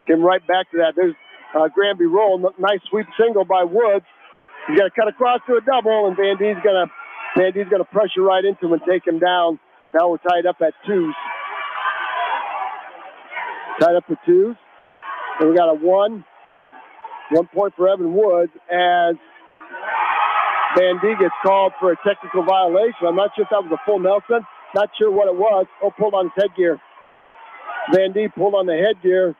There's Granby roll. Nice sweep single by Woods. He's got to cut across to a double, and Van D's going to pressure right into him and take him down. Now we're tied up at twos. Tied up at twos. And we got a 1 point for Evan Woods as Van D gets called for a technical violation. I'm not sure if that was a full Nelson. Not sure what it was. Oh, pulled on his headgear. Van D pulled on the headgear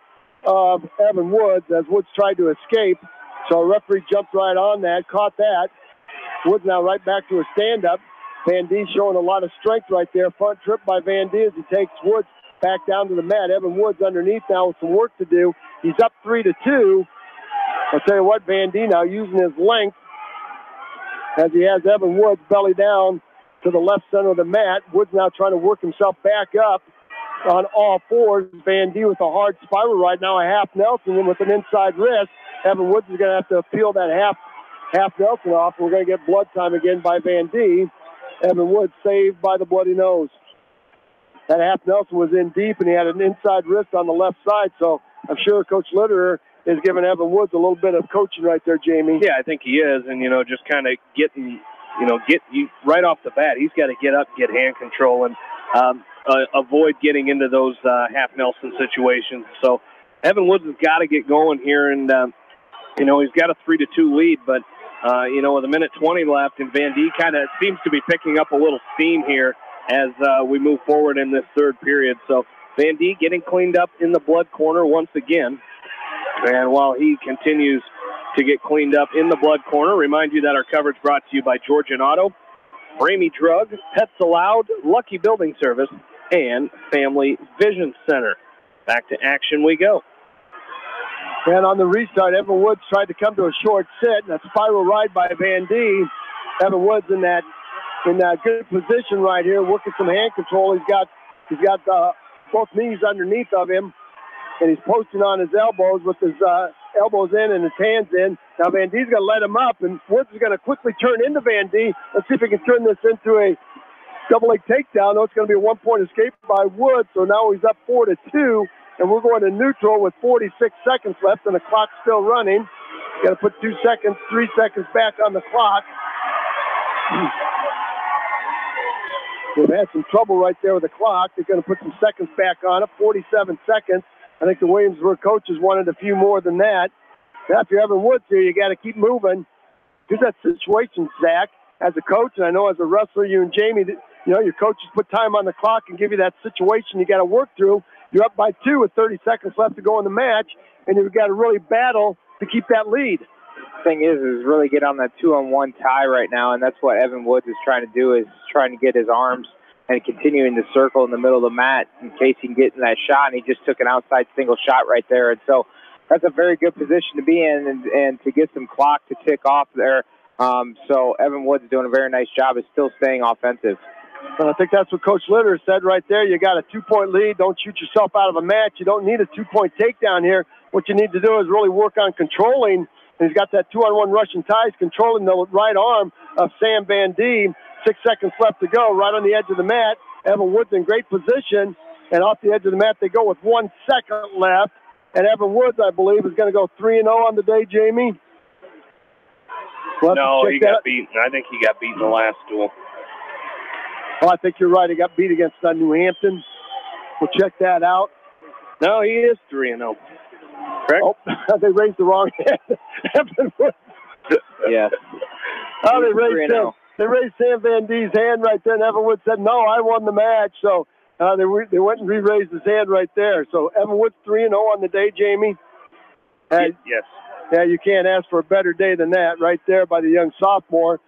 of Evan Woods as Woods tried to escape. So a referee jumped right on that, caught that. Woods now right back to a stand-up. Van D showing a lot of strength right there. Front trip by Van D as he takes Woods back down to the mat. Evan Woods underneath now with some work to do. He's up 3-2. I'll tell you what, Van D now using his length as he has Evan Woods belly down to the left center of the mat. Woods now trying to work himself back up on all fours. Van D with a hard spiral right now, a half Nelson, and with an inside wrist. Evan Woods is going to have to peel that half Nelson off. We're going to get blood time again by Van D. Evan Woods saved by the bloody nose. That half Nelson was in deep, and he had an inside wrist on the left side, so I'm sure Coach Litterer is giving Evan Woods a little bit of coaching right there, Jamie. Yeah, I think he is, and, just kind of getting, get you right off the bat. He's got to get up, get hand control, and avoid getting into those half Nelson situations. So Evan Woods has got to get going here, and, he's got a 3-2 lead, but, with a minute 20 left, and Van D kind of seems to be picking up a little steam here as we move forward in this third period. So Van D getting cleaned up in the blood corner once again. And while he continues to get cleaned up in the blood corner, remind you that our coverage brought to you by Georgian Auto, Ramey Drug, Pets Allowed, Lucky Building Service, and Family Vision Center. Back to action we go. And on the restart, Evan Woods tried to come to a short sit, and a spiral ride by Van D. Evan Woods in that good position right here, working some hand control. He's got both knees underneath of him, and he's posting on his elbows with his elbows in and his hands in. Now Van D's going to let him up, and Woods is going to quickly turn into Van D. Let's see if he can turn this into a double leg takedown. No, it's going to be a 1 point escape by Woods, so now he's up 4-2. And we're going to neutral with 46 seconds left, and the clock's still running. Got to put 3 seconds back on the clock. We've had some trouble right there with the clock. They're going to put some seconds back on it, 47 seconds. I think the Williamsburg coaches wanted a few more than that. Now, if you're Evan Woods here, you got to keep moving. Here's that situation, Zach, as a coach, and I know as a wrestler, you and Jamie, your coaches put time on the clock and give you that situation you got to work through. You're up by 2 with 30 seconds left to go in the match, and you've got to really battle to keep that lead. The thing is really get on that 2-on-1 tie right now, and that's what Evan Woods is trying to do, is trying to get his arms and continuing to circle in the middle of the mat in case he can get in that shot, and he just took an outside single shot right there. And so that's a very good position to be in and to get some clock to tick off there. So Evan Woods is doing a very nice job of still staying offensive. And I think that's what Coach Litter said right there. You got a 2-point lead. Don't shoot yourself out of a match. You don't need a 2-point takedown here. What you need to do is really work on controlling. And he's got that 2-on-1 Russian ties, controlling the right arm of Sam Van D. 6 seconds left to go, right on the edge of the mat. Evan Woods in great position. And off the edge of the mat, they go with 1 second left. And Evan Woods, I believe, is going to go 3-0 on the day, Jamie. No, he got beaten. I think he got beaten the last duel. Oh, I think you're right. He got beat against New Hampton. We'll check that out. No, he is 3-0. Correct? Oh, they raised the wrong hand. Evan Woods. Yeah. Oh, they raised Sam Van Die's hand right there, and Evan Woods said, no, I won the match. So they went and re-raised his hand right there. So Evan Woods 3-0 on the day, Jamie. And yes. Yeah, you can't ask for a better day than that right there by the young sophomore.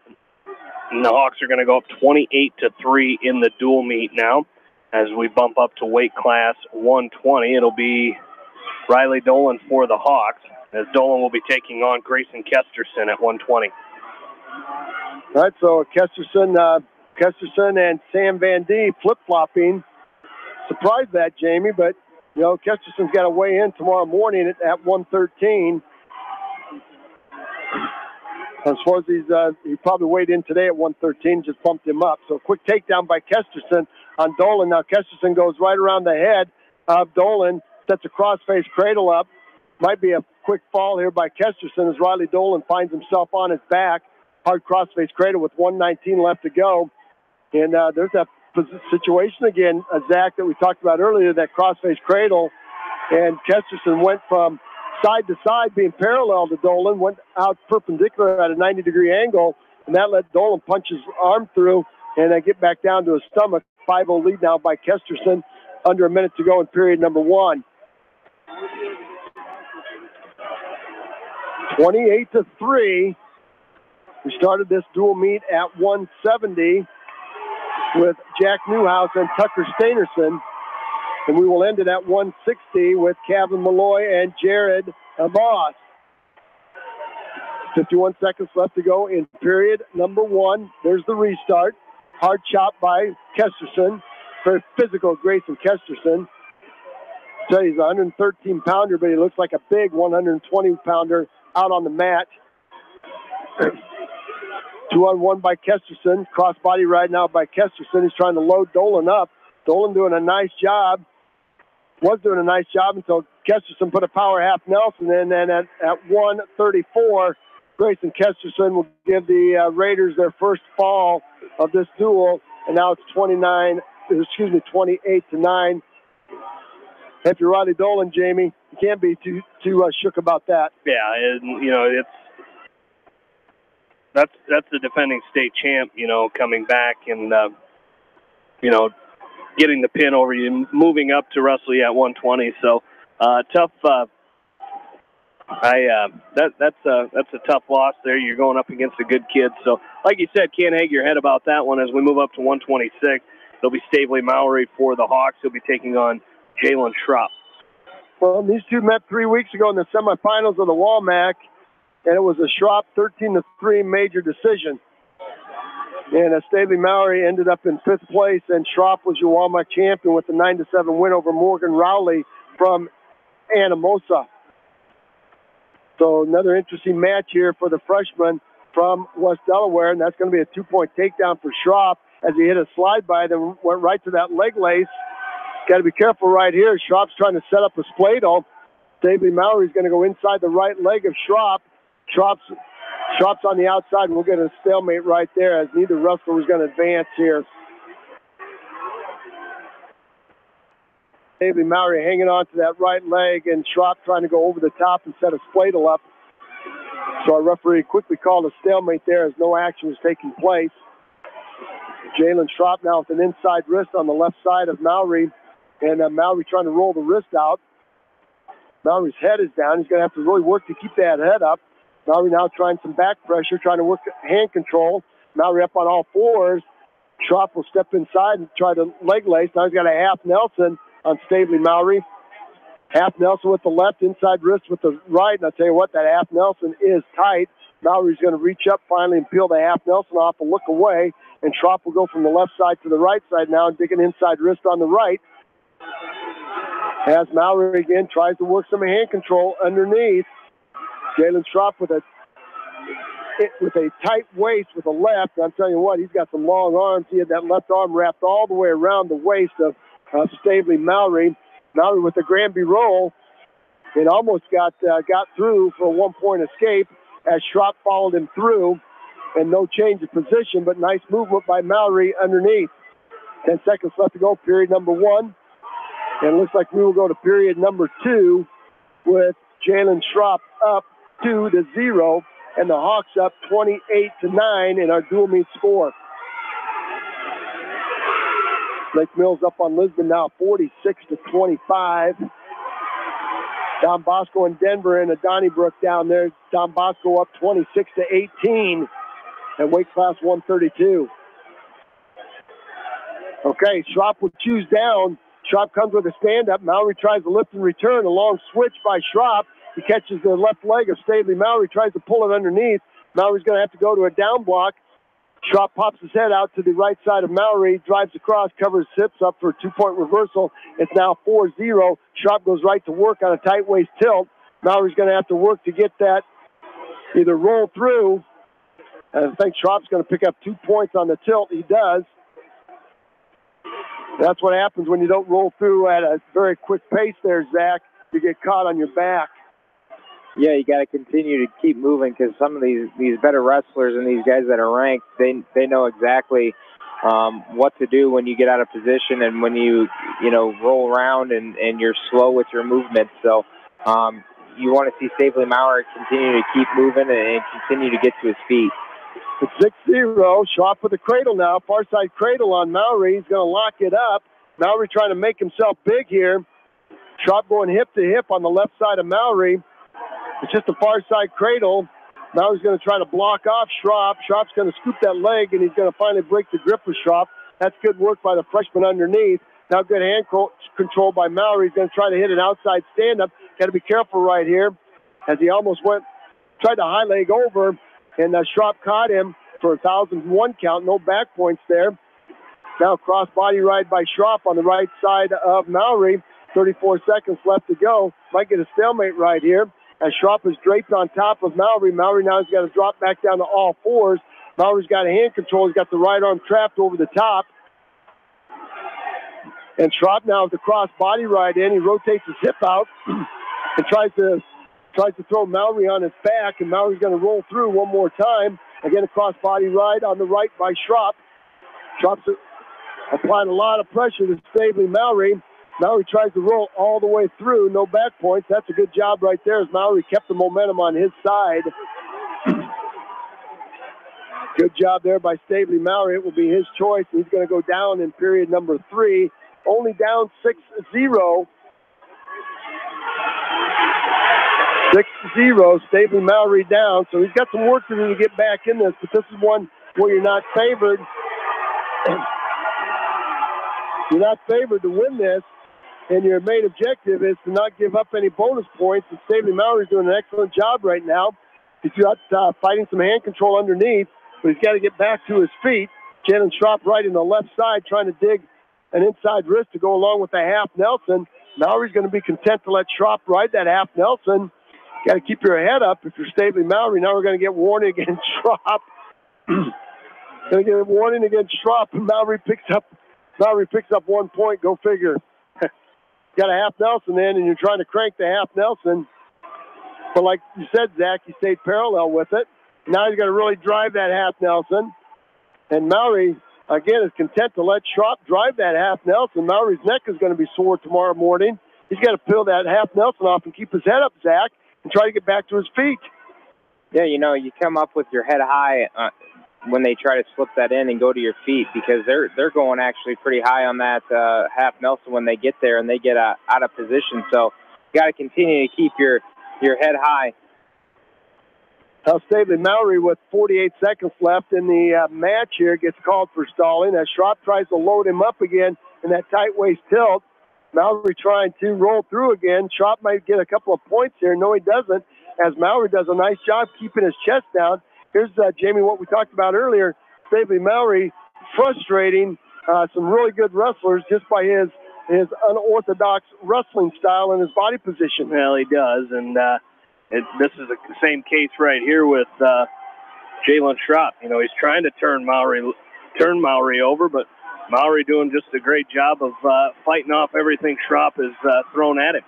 And the Hawks are going to go up 28-3 in the dual meet now. As we bump up to weight class 120, it'll be Riley Dolan for the Hawks, as Dolan will be taking on Grayson Kesterson at 120. All right, so Kesterson and Sam Van Die flip-flopping. Surprised that, Jamie, but, you know, Kesterson's got to weigh in tomorrow morning at 113. As far as he probably weighed in today at 113, just bumped him up. So quick takedown by Kesterson on Dolan. Now Kesterson goes right around the head of Dolan, sets a crossface cradle up. Might be a quick fall here by Kesterson as Riley Dolan finds himself on his back. Hard crossface cradle with 119 left to go. And there's that situation again, Zach, that we talked about earlier, that crossface cradle. And Kesterson went from side to side, being parallel to Dolan, went out perpendicular at a 90-degree angle, and that let Dolan punch his arm through and then get back down to his stomach. 5-0 lead now by Kesterson, under a minute to go in period number 1. 28-3. We started this dual meet at 170 with Jack Newhouse and Tucker Steinerson. And we will end it at 160 with Kevin Malloy and Jared Moss. 51 seconds left to go in period number 1. There's the restart. Hard chop by Kesterson. Very physical Grayson Kesterson. I tell you, he's a 113-pounder, but he looks like a big 120-pounder out on the mat. 2-on-1 by Kesterson. Cross-body right now by Kesterson. He's trying to load Dolan up. Dolan doing a nice job. Was doing a nice job until Kesterson put a power half Nelson in. And at 134, Grayson Kesterson will give the Raiders their first fall of this duel. And now it's 28-9. If you're Riley Dolan, Jamie, you can't be too shook about that. Yeah, and, you know, that's the defending state champ, you know, coming back and, you know, getting the pin over you, moving up to wrestle you at 120. So tough. That's a tough loss there. You're going up against a good kid. So, like you said, can't hang your head about that one. As we move up to 126, there'll be Stavely Mowry for the Hawks. He'll be taking on Jalen Schrupp. Well, these two met 3 weeks ago in the semifinals of the Walmack, and it was a Schrupp 13-3 major decision. And Stavely Mowry ended up in 5th place, and Schrupp was your Walmart champion with a 9-7 win over Morgan Rowley from Anamosa. So another interesting match here for the freshman from West Delaware, and that's going to be a 2-point takedown for Schrupp as he hit a slide by, then went right to that leg lace. Got to be careful right here. Schrupp's trying to set up a spladle. Stavely Mowry's going to go inside the right leg of Schrupp. Schrupp's on the outside. We'll get a stalemate right there as neither wrestler is going to advance here. Stavely Mowry hanging on to that right leg, and Schrupp trying to go over the top and set a spladle up. So our referee quickly called a stalemate there as no action was taking place. Jalen Schrupp now with an inside wrist on the left side of Mowry, and Mowry trying to roll the wrist out. Mowry's head is down. He's going to have to really work to keep that head up. Mowry now trying some back pressure, trying to work hand control. Mowry up on all fours. Schrupp will step inside and try to leg lace. Now he's got a half Nelson on Stavely Mowry. Half Nelson with the left, inside wrist with the right. And I'll tell you what, that half Nelson is tight. Mowry's going to reach up finally and peel the half Nelson off and look away. And Schrupp will go from the left side to the right side now and dig an inside wrist on the right. As Mowry again tries to work some hand control underneath. Jalen Schrupp with a tight waist with a left. I'm telling you what, he's got some long arms. He had that left arm wrapped all the way around the waist of Stavely Mallory. Mallory with the Granby roll. It almost got through for a 1-point escape as Schropp followed him through, and no change of position, but nice movement by Mallory underneath. 10 seconds left to go, period number 1. And it looks like we will go to period number 2 with Jalen Schropp up 2-0, and the Hawks up 28-9 in our dual meet score. Lake Mills up on Lisbon now 46-25. Don Bosco and Denver in a Donnybrook down there. Don Bosco up 26-18 and weight class 132. Okay, Schropp will choose down. Schropp comes with a stand-up. Mallory tries to lift and return. A long switch by Schropp. He catches the left leg of Stavely Mallory, tries to pull it underneath. Mallory's going to have to go to a down block. Schropp pops his head out to the right side of Mallory, drives across, covers hips up for a 2-point reversal. It's now 4-0. Schropp goes right to work on a tight waist tilt. Mallory's going to have to work to get that either roll through. And I think Schropp's going to pick up 2 points on the tilt. He does. That's what happens when you don't roll through at a very quick pace there, Zach. You get caught on your back. Yeah, you got to continue to keep moving because some of these better wrestlers and these guys that are ranked, they know exactly what to do when you get out of position and when you roll around and you're slow with your movement. So you want to see Stavely Mallory continue to keep moving and continue to get to his feet. It's 6-0. Schropp with the cradle now. Far side cradle on Mallory. He's going to lock it up. Mallory trying to make himself big here. Schropp going hip to hip on the left side of Mallory. It's just a far side cradle. Mallory's going to try to block off Schropp. Schropp's going to scoop that leg, and he's going to finally break the grip of Schropp. That's good work by the freshman underneath. Now good hand control by Mallory. He's going to try to hit an outside stand-up. Got to be careful right here as he almost tried to high leg over, and Schropp caught him for a 1,001 count. No back points there. Now cross body ride by Schropp on the right side of Mallory. 34 seconds left to go. Might get a stalemate right here as Schropp is draped on top of Mallory. Mallory now has got to drop back down to all fours. Mallory's got a hand control. He's got the right arm trapped over the top. And Schropp now with the cross body ride in. He rotates his hip out and tries to throw Mallory on his back, and Mallory's going to roll through one more time. Again, a cross body ride on the right by Schropp. Schropp's applying a lot of pressure to Stavely Mallory. Mallory tries to roll all the way through. No back points. That's a good job right there as Mallory kept the momentum on his side. Good job there by Stavely Mallory. It will be his choice. He's going to go down in period number 3. Only down 6-0. 6-0. Stavely Mallory down. So he's got some work to do to get back in this, but this is one where you're not favored. You're not favored to win this. And your main objective is to not give up any bonus points. And Stavely Mallory's doing an excellent job right now. He's got fighting some hand control underneath, but he's got to get back to his feet. Jalen Schropp right in the left side trying to dig an inside wrist to go along with the half Nelson. Mallory's going to be content to let Schropp ride that half Nelson. Got to keep your head up if you're Stavely Mallory. Now we're going to get warning against Schropp. Going to get a warning against Schropp, and Mallory picks up 1 point. Go figure. Got a half Nelson in, and you're trying to crank the half Nelson. But like you said, Zach, he stayed parallel with it. Now he's got to really drive that half Nelson. And Mallory, again, is content to let Schropp drive that half Nelson. Mallory's neck is going to be sore tomorrow morning. He's got to peel that half Nelson off and keep his head up, Zach, and try to get back to his feet. Yeah, you come up with your head high when they try to slip that in and go to your feet because they're going actually pretty high on that half Nelson when they get there and they get out of position. So you got to continue to keep your head high. Now Stavely Mallory with 48 seconds left in the match here gets called for stalling as Schropp tries to load him up again in that tight waist tilt. Mallory trying to roll through again. Schropp might get a couple of points here. No, he doesn't, as Mallory does a nice job keeping his chest down. Here's, Jamie, what we talked about earlier. Stavely Mallory frustrating some really good wrestlers just by his unorthodox wrestling style and his body position. Well, he does, and this is the same case right here with Jalen Schropp. He's trying to turn Mallory over, but Mallory doing just a great job of fighting off everything Schropp is thrown at him.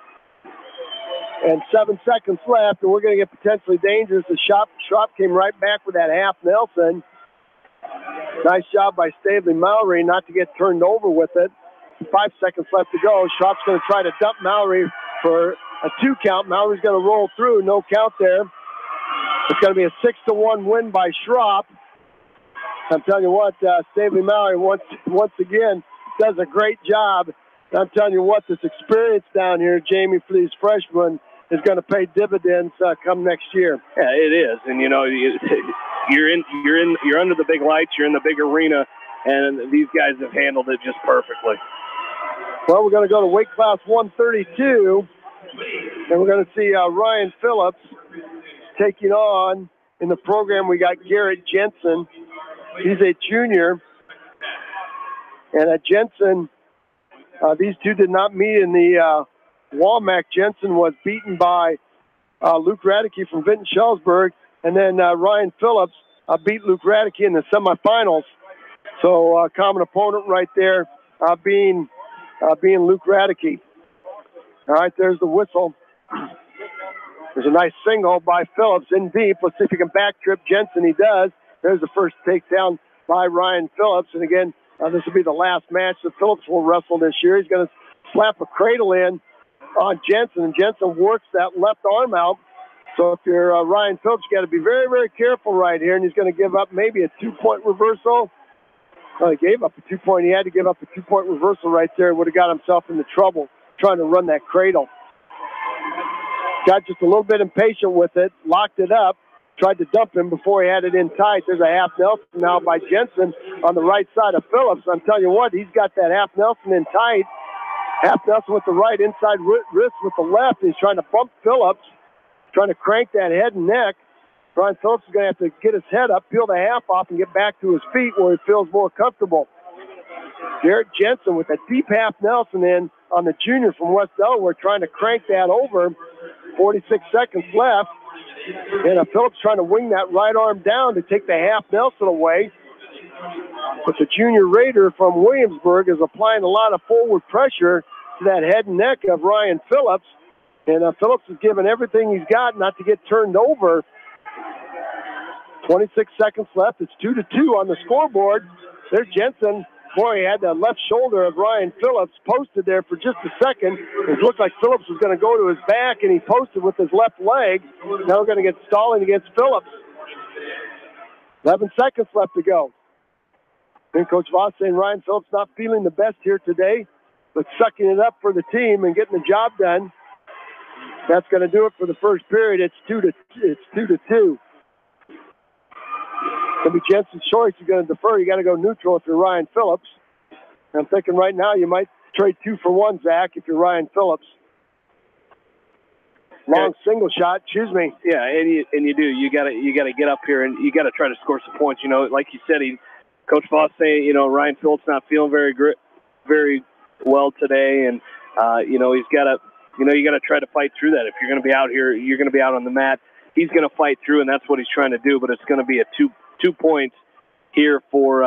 And 7 seconds left, and we're going to get potentially dangerous. The Schropp came right back with that half Nelson. Nice job by Stavely Mallory not to get turned over with it. 5 seconds left to go. Schropp's going to try to dump Mallory for a 2 count. Mallory's going to roll through. No count there. It's going to be a 6-1 win by Schropp. I'm telling you what, Stavely Mallory once again does a great job. And I'm telling you what, this experience down here, Jamie, for these freshmen is going to pay dividends come next year. Yeah, it is. And you know, you're under the big lights, you're in the big arena, and these guys have handled it just perfectly. Well, we're going to go to weight class 132, and we're going to see Ryan Phillips taking on, in the program, we got Garrett Jensen. He's a junior. And Jensen, these two did not meet in the Walmack. Jensen was beaten by Luke Radeke from Vinton Schellsburg, and then Ryan Phillips beat Luke Radeke in the semifinals. So common opponent right there being Luke Radeke. All right, there's the whistle. There's a nice single by Phillips in deep. Let's see if he can backtrip Jensen. He does. There's the first takedown by Ryan Phillips. And again, this will be the last match that Phillips will wrestle this year. He's going to slap a cradle in on Jensen, and Jensen works that left arm out. So if you're Ryan Phillips, you got to be very, very careful right here. And he's going to give up maybe a 2-point reversal. Well, he gave up a 2-point. He had to give up a 2-point reversal right there. Would have got himself into trouble trying to run that cradle. Got just a little bit impatient with it, locked it up, tried to dump him before he had it in tight. There's a half Nelson now by Jensen on the right side of Phillips. I'm telling you what, he's got that half Nelson in tight. Half Nelson with the right inside wrist with the left. He's trying to bump Phillips, trying to crank that head and neck. Ryan Phillips is going to have to get his head up, peel the half off, and get back to his feet where he feels more comfortable. Garrett Jensen with a deep half Nelson in on the junior from West Delaware, trying to crank that over. 46 seconds left. And Phillips trying to wing that right arm down to take the half Nelson away. But the junior Raider from Williamsburg is applying a lot of forward pressure to that head and neck of Ryan Phillips. And Phillips is giving everything he's got not to get turned over. 26 seconds left. It's 2-2 on the scoreboard. There's Jensen. Boy, he had the left shoulder of Ryan Phillips posted there for just a second. It looked like Phillips was going to go to his back, and he posted with his left leg. Now we're going to get stalling against Phillips. 11 seconds left to go. And Coach Voss saying Ryan Phillips not feeling the best here today, but sucking it up for the team and getting the job done. That's going to do it for the first period. It's 2-2. It'll be Jensen's choice. You're going to defer. You got to go neutral if you're Ryan Phillips. I'm thinking right now you might trade 2 for 1, Zach, if you're Ryan Phillips. Long single shot. Excuse me. Yeah, and you do. You got to get up here and you got to try to score some points. You know, like you said, Coach Voss saying, you know, Ryan Phillips not feeling very well today, and you know, he's got to, you know, you got to try to fight through that. If you're going to be out here, you're going to be out on the mat. He's going to fight through, and that's what he's trying to do. But it's going to be a 2 points here for.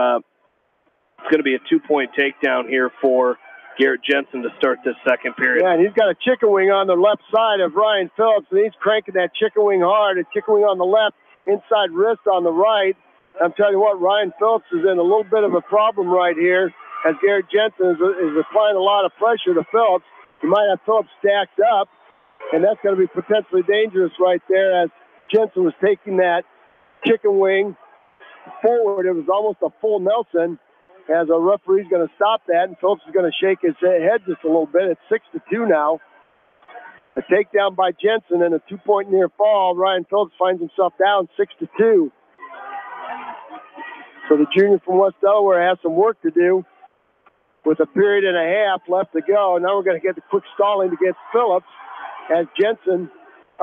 It's going to be a 2-point takedown here for Garrett Jensen to start this second period. Yeah, and he's got a chicken wing on the left side of Ryan Phillips, and he's cranking that chicken wing hard. A chicken wing on the left, inside wrist on the right. I'm telling you what, Ryan Phillips is in a little bit of a problem right here as Garrett Jensen is applying a lot of pressure to Phillips. He might have Phillips stacked up, and that's going to be potentially dangerous right there as Jensen was taking that chicken wing forward. It was almost a full Nelson as a referee's going to stop that, and Phillips is going to shake his head just a little bit. It's 6-2 now. A takedown by Jensen and a 2-point near fall. Ryan Phillips finds himself down 6-2. So the junior from West Delaware has some work to do with a period and a half left to go. Now we're going to get the quick stalling against Phillips as Jensen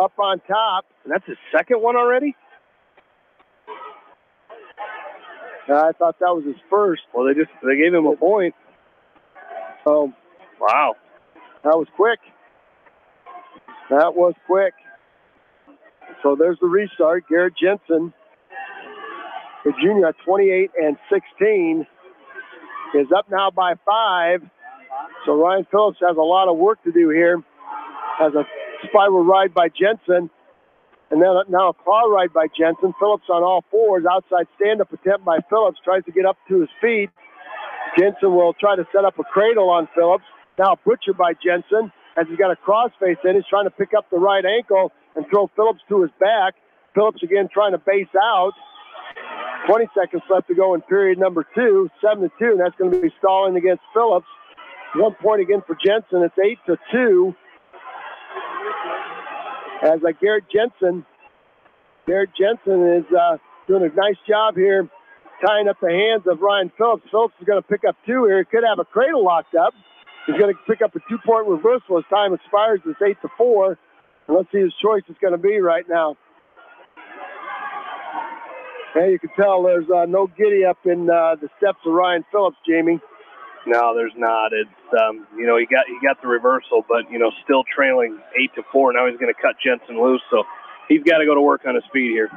up on top. And that's his second one already? I thought that was his first. Well, they gave him a point. So, wow. That was quick. That was quick. So there's the restart. Garrett Jensen, the junior, at 28-16. is up now by 5. So Ryan Phillips has a lot of work to do here. Has a spiral ride by Jensen. And then now a claw ride by Jensen. Phillips on all fours. Outside stand-up attempt by Phillips. Tries to get up to his feet. Jensen will try to set up a cradle on Phillips. Now a butcher by Jensen as he's got a crossface in. He's trying to pick up the right ankle and throw Phillips to his back. Phillips again trying to base out. 20 seconds left to go in period number 2. 7-2, and that's going to be stalling against Phillips. 1 point again for Jensen. It's 8-2. As Garrett Jensen is doing a nice job here tying up the hands of Ryan Phillips. Phillips is going to pick up 2 here. He could have a cradle locked up. He's going to pick up a 2-point reversal as time expires. It's 8-4. And let's see his choice is going to be right now. And you can tell there's no giddy up in the steps of Ryan Phillips, Jamie. No, there's not. It's he got the reversal, but still trailing 8-4. Now he's going to cut Jensen loose, so he's got to go to work on his speed here.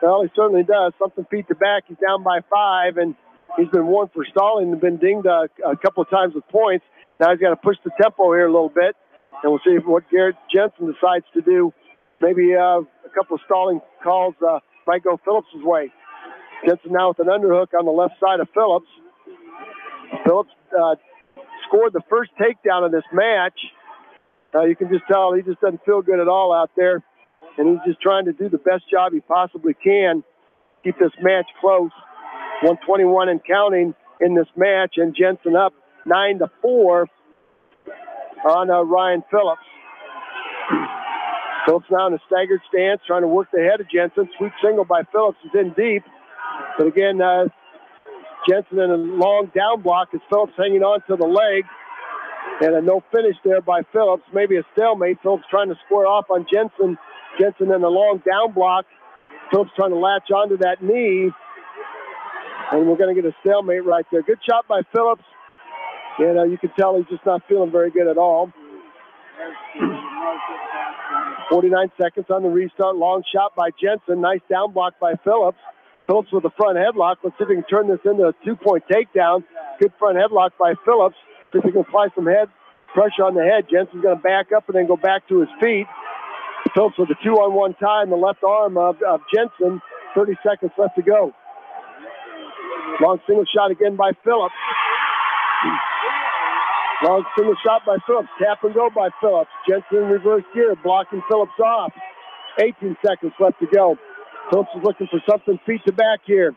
Well, he certainly does. Something feet to back. He's down by 5, and he's been warned for stalling and been dinged a couple of times with points. Now he's got to push the tempo here a little bit, and we'll see what Garrett Jensen decides to do. Maybe a couple of stalling calls might go Phillips' way. Jensen now with an underhook on the left side of Phillips. Phillips scored the first takedown of this match. You can just tell he just doesn't feel good at all out there. And he's just trying to do the best job he possibly can. Keep this match close. 121 and counting in this match. And Jensen up 9-4 on Ryan Phillips. Phillips now in a staggered stance, trying to work the head of Jensen. Sweep single by Phillips is in deep. But again, Jensen in a long down block as Phillips hanging on to the leg. And a no finish there by Phillips. Maybe a stalemate. Phillips trying to square off on Jensen. Jensen in a long down block. Phillips trying to latch onto that knee. And we're going to get a stalemate right there. Good shot by Phillips. And you can tell he's just not feeling very good at all. 49 seconds on the restart. Long shot by Jensen. Nice down block by Phillips. Phillips with a front headlock. Let's see if he can turn this into a 2-point takedown. Good front headlock by Phillips. See if he can apply some head pressure on the head. Jensen's going to back up and then go back to his feet. Phillips with a 2-on-1 tie in the left arm of Jensen. 30 seconds left to go. Long single shot again by Phillips. Long single shot by Phillips. Tap and go by Phillips. Jensen in reverse gear, blocking Phillips off. 18 seconds left to go. Phillips is looking for something feet to back here.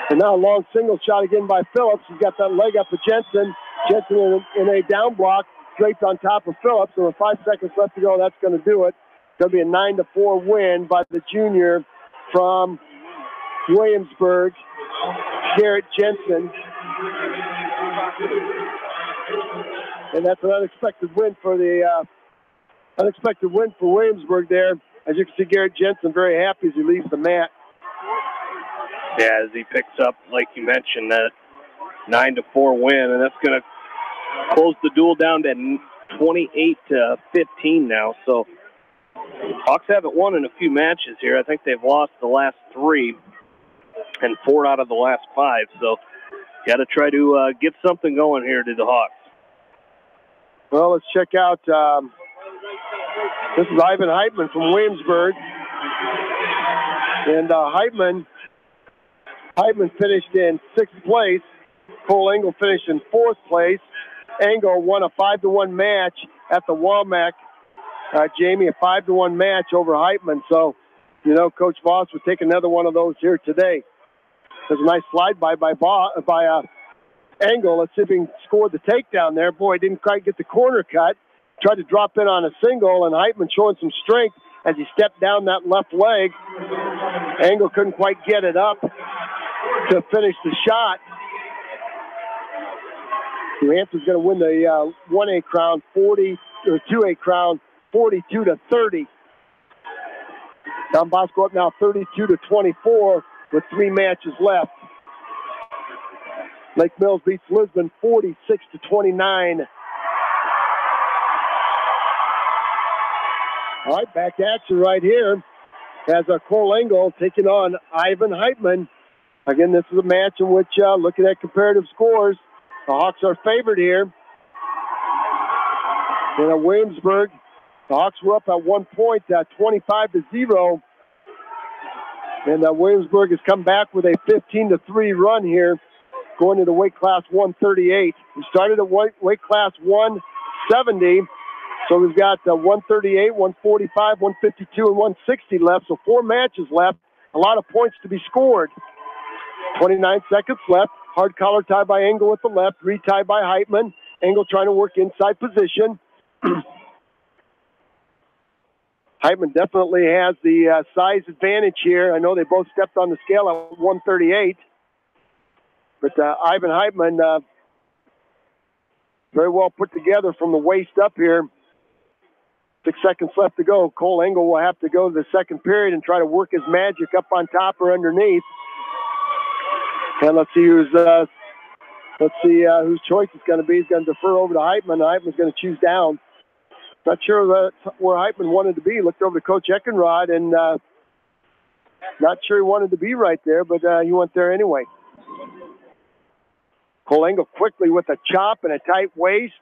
And now a long single shot again by Phillips. He's got that leg up of Jensen. Jensen in a down block, draped on top of Phillips. And with 5 seconds left to go, that's going to do it. It's going to be a 9-4 win by the junior from Williamsburg, Garrett Jensen. And that's an unexpected win for Williamsburg there. As you can see, Garrett Jensen very happy as he leaves the mat. Yeah, as he picks up, like you mentioned, that 9-4 win, and that's going to close the duel down to 28-15 now. So Hawks haven't won in a few matches here. I think they've lost the last 3 and 4 out of the last 5. So got to try to get something going here to the Hawks. Well, let's check out. This is Ivan Heitman from Williamsburg. And Heitman finished in 6th place. Cole Engel finished in 4th place. Engel won a 5-1 match at the Womack. Jamie, a 5-1 match over Heitman. So, Coach Voss would take another one of those here today. There's a nice slide by Engel. Let's see if he can score the takedown there. Boy, didn't quite get the corner cut. Tried to drop in on a single, and Heitman showing some strength as he stepped down that left leg. Engel couldn't quite get it up to finish the shot. New Hampshire's going to win the 1A crown 2A crown 42-30. Don Bosco up now 32-24 with 3 matches left. Lake Mills beats Lisbon 46-29. All right, back to action right here as Cole Engel taking on Ivan Heitman. Again, this is a match in which, looking at comparative scores, the Hawks are favored here. And at Williamsburg, the Hawks were up at 1 point, 25-0. And Williamsburg has come back with a 15-3 run here, going into weight class 138. We started at weight class 170, so we've got 138, 145, 152, and 160 left. So 4 matches left. A lot of points to be scored. 29 seconds left. Hard collar tie by Engel at the left, retie by Heitman. Engel trying to work inside position. Heitman definitely has the size advantage here. I know they both stepped on the scale at 138. But Ivan Heitman, very well put together from the waist up here. 6 seconds left to go. Cole Engel will have to go to the second period and try to work his magic up on top or underneath. And let's see whose choice it's going to be. He's going to defer over to Heitman. Heitman's going to choose down. Not sure where Heitman wanted to be. Looked over to Coach Eckenrod and not sure he wanted to be right there, but he went there anyway. Cole Engel quickly with a chop and a tight waist.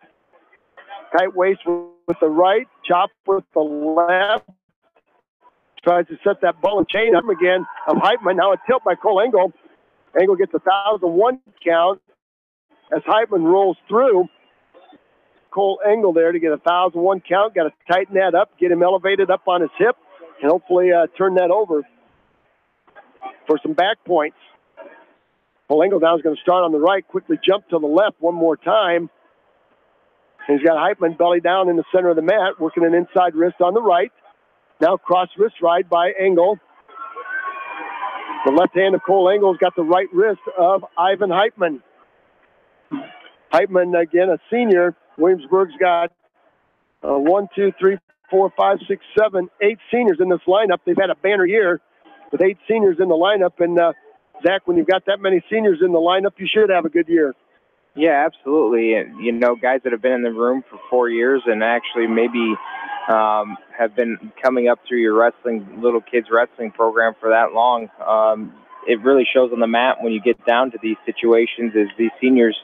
Tight waist with the right, chop with the left. Tries to set that ball and chain up again of Heitman. Now a tilt by Cole Engel. Engel gets a 1,001 count as Heitman rolls through. Cole Engel there to get a 1,001 count. Got to tighten that up, get him elevated up on his hip, and hopefully turn that over for some back points. Cole Engel now is going to start on the right, quickly jump to the left one more time. And he's got Heitman belly down in the center of the mat, working an inside wrist on the right. Now cross wrist ride by Engel. The left hand of Cole Engel's got the right wrist of Ivan Heitman. Heitman, again, a senior. Williamsburg's got 1, 2, 3, 4, 5, 6, 7, 8 seniors in this lineup. They've had a banner year with 8 seniors in the lineup. And, Zach, when you've got that many seniors in the lineup, you should have a good year. Yeah, absolutely. And, you know, guys that have been in the room for 4 years and actually maybe have been coming up through your little kids wrestling program for that long, it really shows on the mat when you get down to these situations is these seniors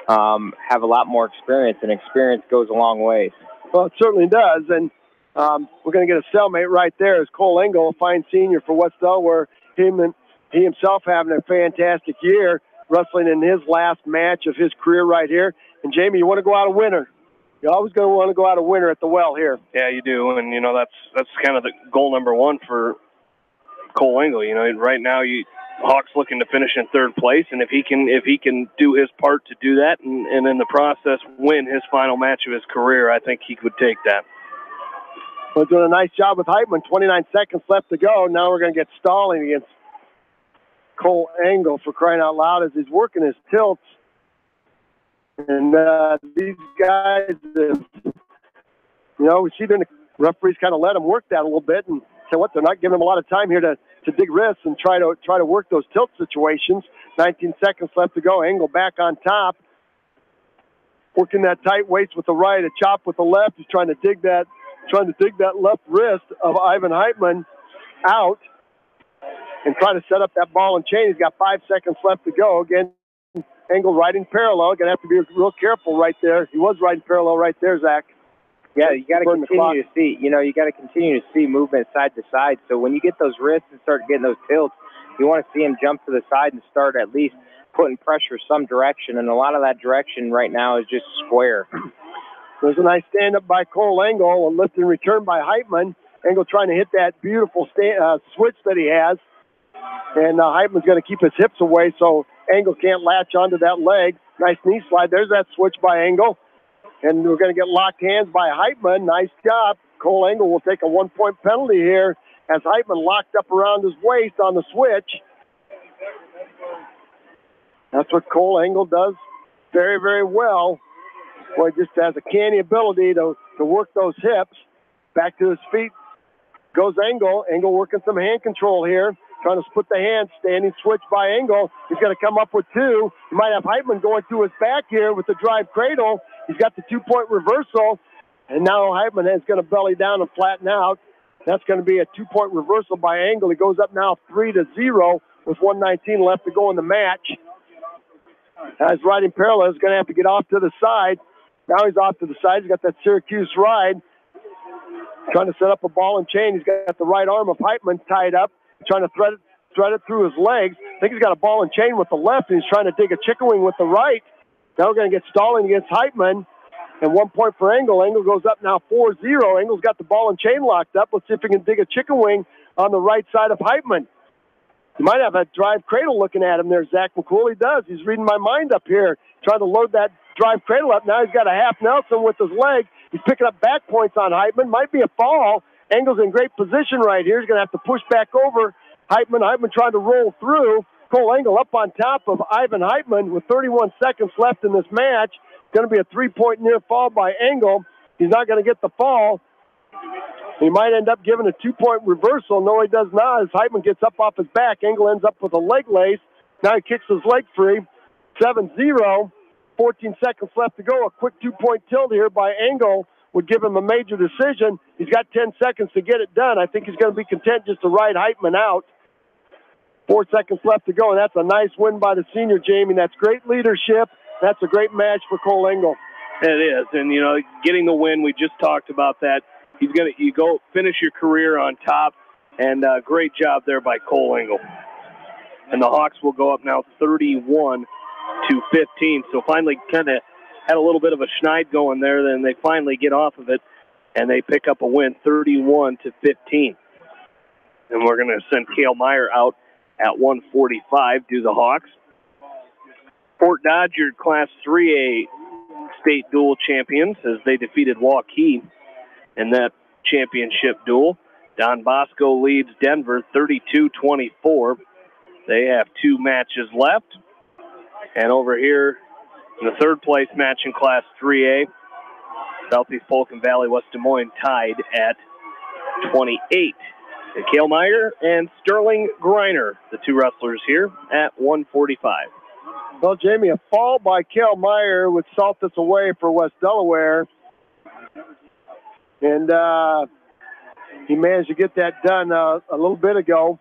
have a lot more experience, and experience goes a long ways. Well, it certainly does. And we're going to get a cellmate right there as Cole Engel, a fine senior for West Delaware. He himself having a fantastic year, wrestling in his last match of his career right here. And, Jamie, you want to go out a winner. You're always going to want to go out a winner at the well here. Yeah, you do. And, you know, that's kind of the goal number one for Cole Engel. You know, right now Hawks looking to finish in third place, and if he can do his part to do that and in the process win his final match of his career, I think he could take that. Well, doing a nice job with Heitman. 29 seconds left to go. Now we're going to get stalling against Cole Engel, for crying out loud, as he's working his tilts. And these guys, we see the referees kind of let them work that a little bit, and say what, they're not giving them a lot of time here to dig wrists and try to work those tilt situations. 19 seconds left to go. Engel back on top, working that tight waist with the right, a chop with the left. He's trying to dig that left wrist of Ivan Heitman out and try to set up that ball and chain. He's got 5 seconds left to go. Again, Engel riding parallel. Going to have to be real careful right there. He was riding parallel right there, Zach. Yeah, you got to continue to see. You got to continue to see movement side to side. So when you get those wrists and start getting those tilts, you want to see him jump to the side and start at least putting pressure some direction. And a lot of that direction right now is just square. There's a nice stand-up by Cole Engel, a lift and return by Heitman. Engel trying to hit that beautiful switch that he has. And Heitman's going to keep his hips away so Engel can't latch onto that leg. Nice knee slide. There's that switch by Engel. And we're going to get locked hands by Heitman. Nice job. Cole Engel will take a 1-point penalty here as Heitman locked up around his waist on the switch. That's what Cole Engel does very, very well. Boy, just has a canny ability to work those hips. Back to his feet goes Engel. Engel working some hand control here. Trying to split the hands. Standing switch by Engel. He's going to come up with 2. You might have Heitman going through his back here with the drive cradle. He's got the 2-point reversal. And now Heitman is going to belly down and flatten out. That's going to be a 2-point reversal by Engel. He goes up now 3-0. with 1:19 left to go in the match. As riding parallel, he's going to have to get off to the side. Now he's off to the side. He's got that Syracuse ride. Trying to set up a ball and chain. He's got the right arm of Heitman tied up, trying to thread it through his legs. I think he's got a ball and chain with the left, and he's trying to dig a chicken wing with the right. Now we're going to get stalling against Heitman. And 1 point for Engel. Engel goes up now 4-0. Engel's got the ball and chain locked up. Let's see if he can dig a chicken wing on the right side of Heitman. He might have a drive cradle looking at him there, Zach McCool. He does. He's reading my mind up here, trying to load that drive cradle up. Now he's got a half Nelson with his leg. He's picking up back points on Heitman. Might be a fall. Engel's in great position right here. He's going to have to push back over Heitman. Heitman trying to roll through. Cole Engel up on top of Ivan Heitman with 31 seconds left in this match. Going to be a 3-point near fall by Engel. He's not going to get the fall. He might end up giving a 2-point reversal. No, he does not. As Heitman gets up off his back, Engel ends up with a leg lace. Now he kicks his leg free. 7-0. 14 seconds left to go. A quick 2-point tilt here by Engel would give him a major decision. He's got 10 seconds to get it done. I think he's going to be content just to ride Heitman out. 4 seconds left to go, and that's a nice win by the senior, Jamie. That's great leadership. That's a great match for Cole Engel. It is, and, you know, getting the win, we just talked about that. You go finish your career on top, and great job there by Cole Engel. And the Hawks will go up now 31-15. So finally kind of had a little bit of a schneid going there. Then they finally get off of it, and they pick up a win 31-15. And we're going to send Cale Meyer out at 1:45 do the Hawks. Fort Dodge, your Class 3A state dual champions, as they defeated Waukee in that championship duel. Don Bosco leads Denver 32-24. They have 2 matches left. And over here in the third place match in Class 3A, Southeast Polk and Valley West Des Moines tied at 28. And Cale Meyer and Sterling Greiner, the 2 wrestlers here at 1:45. Well, Jamie, a fall by Cale Meyer would salt this away for West Delaware. And he managed to get that done a little bit ago.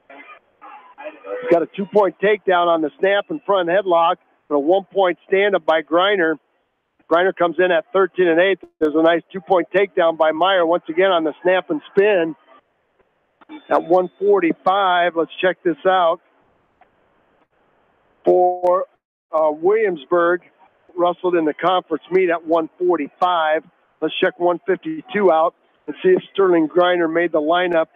He's got a 2-point takedown on the snap and front headlock, and a 1-point stand-up by Greiner. Greiner comes in at 13-8. There's a nice 2-point takedown by Meyer once again on the snap and spin. At 1:45, let's check this out. For Williamsburg, wrestled in the conference meet at 1:45. Let's check 152 out and see if Sterling Greiner made the lineup.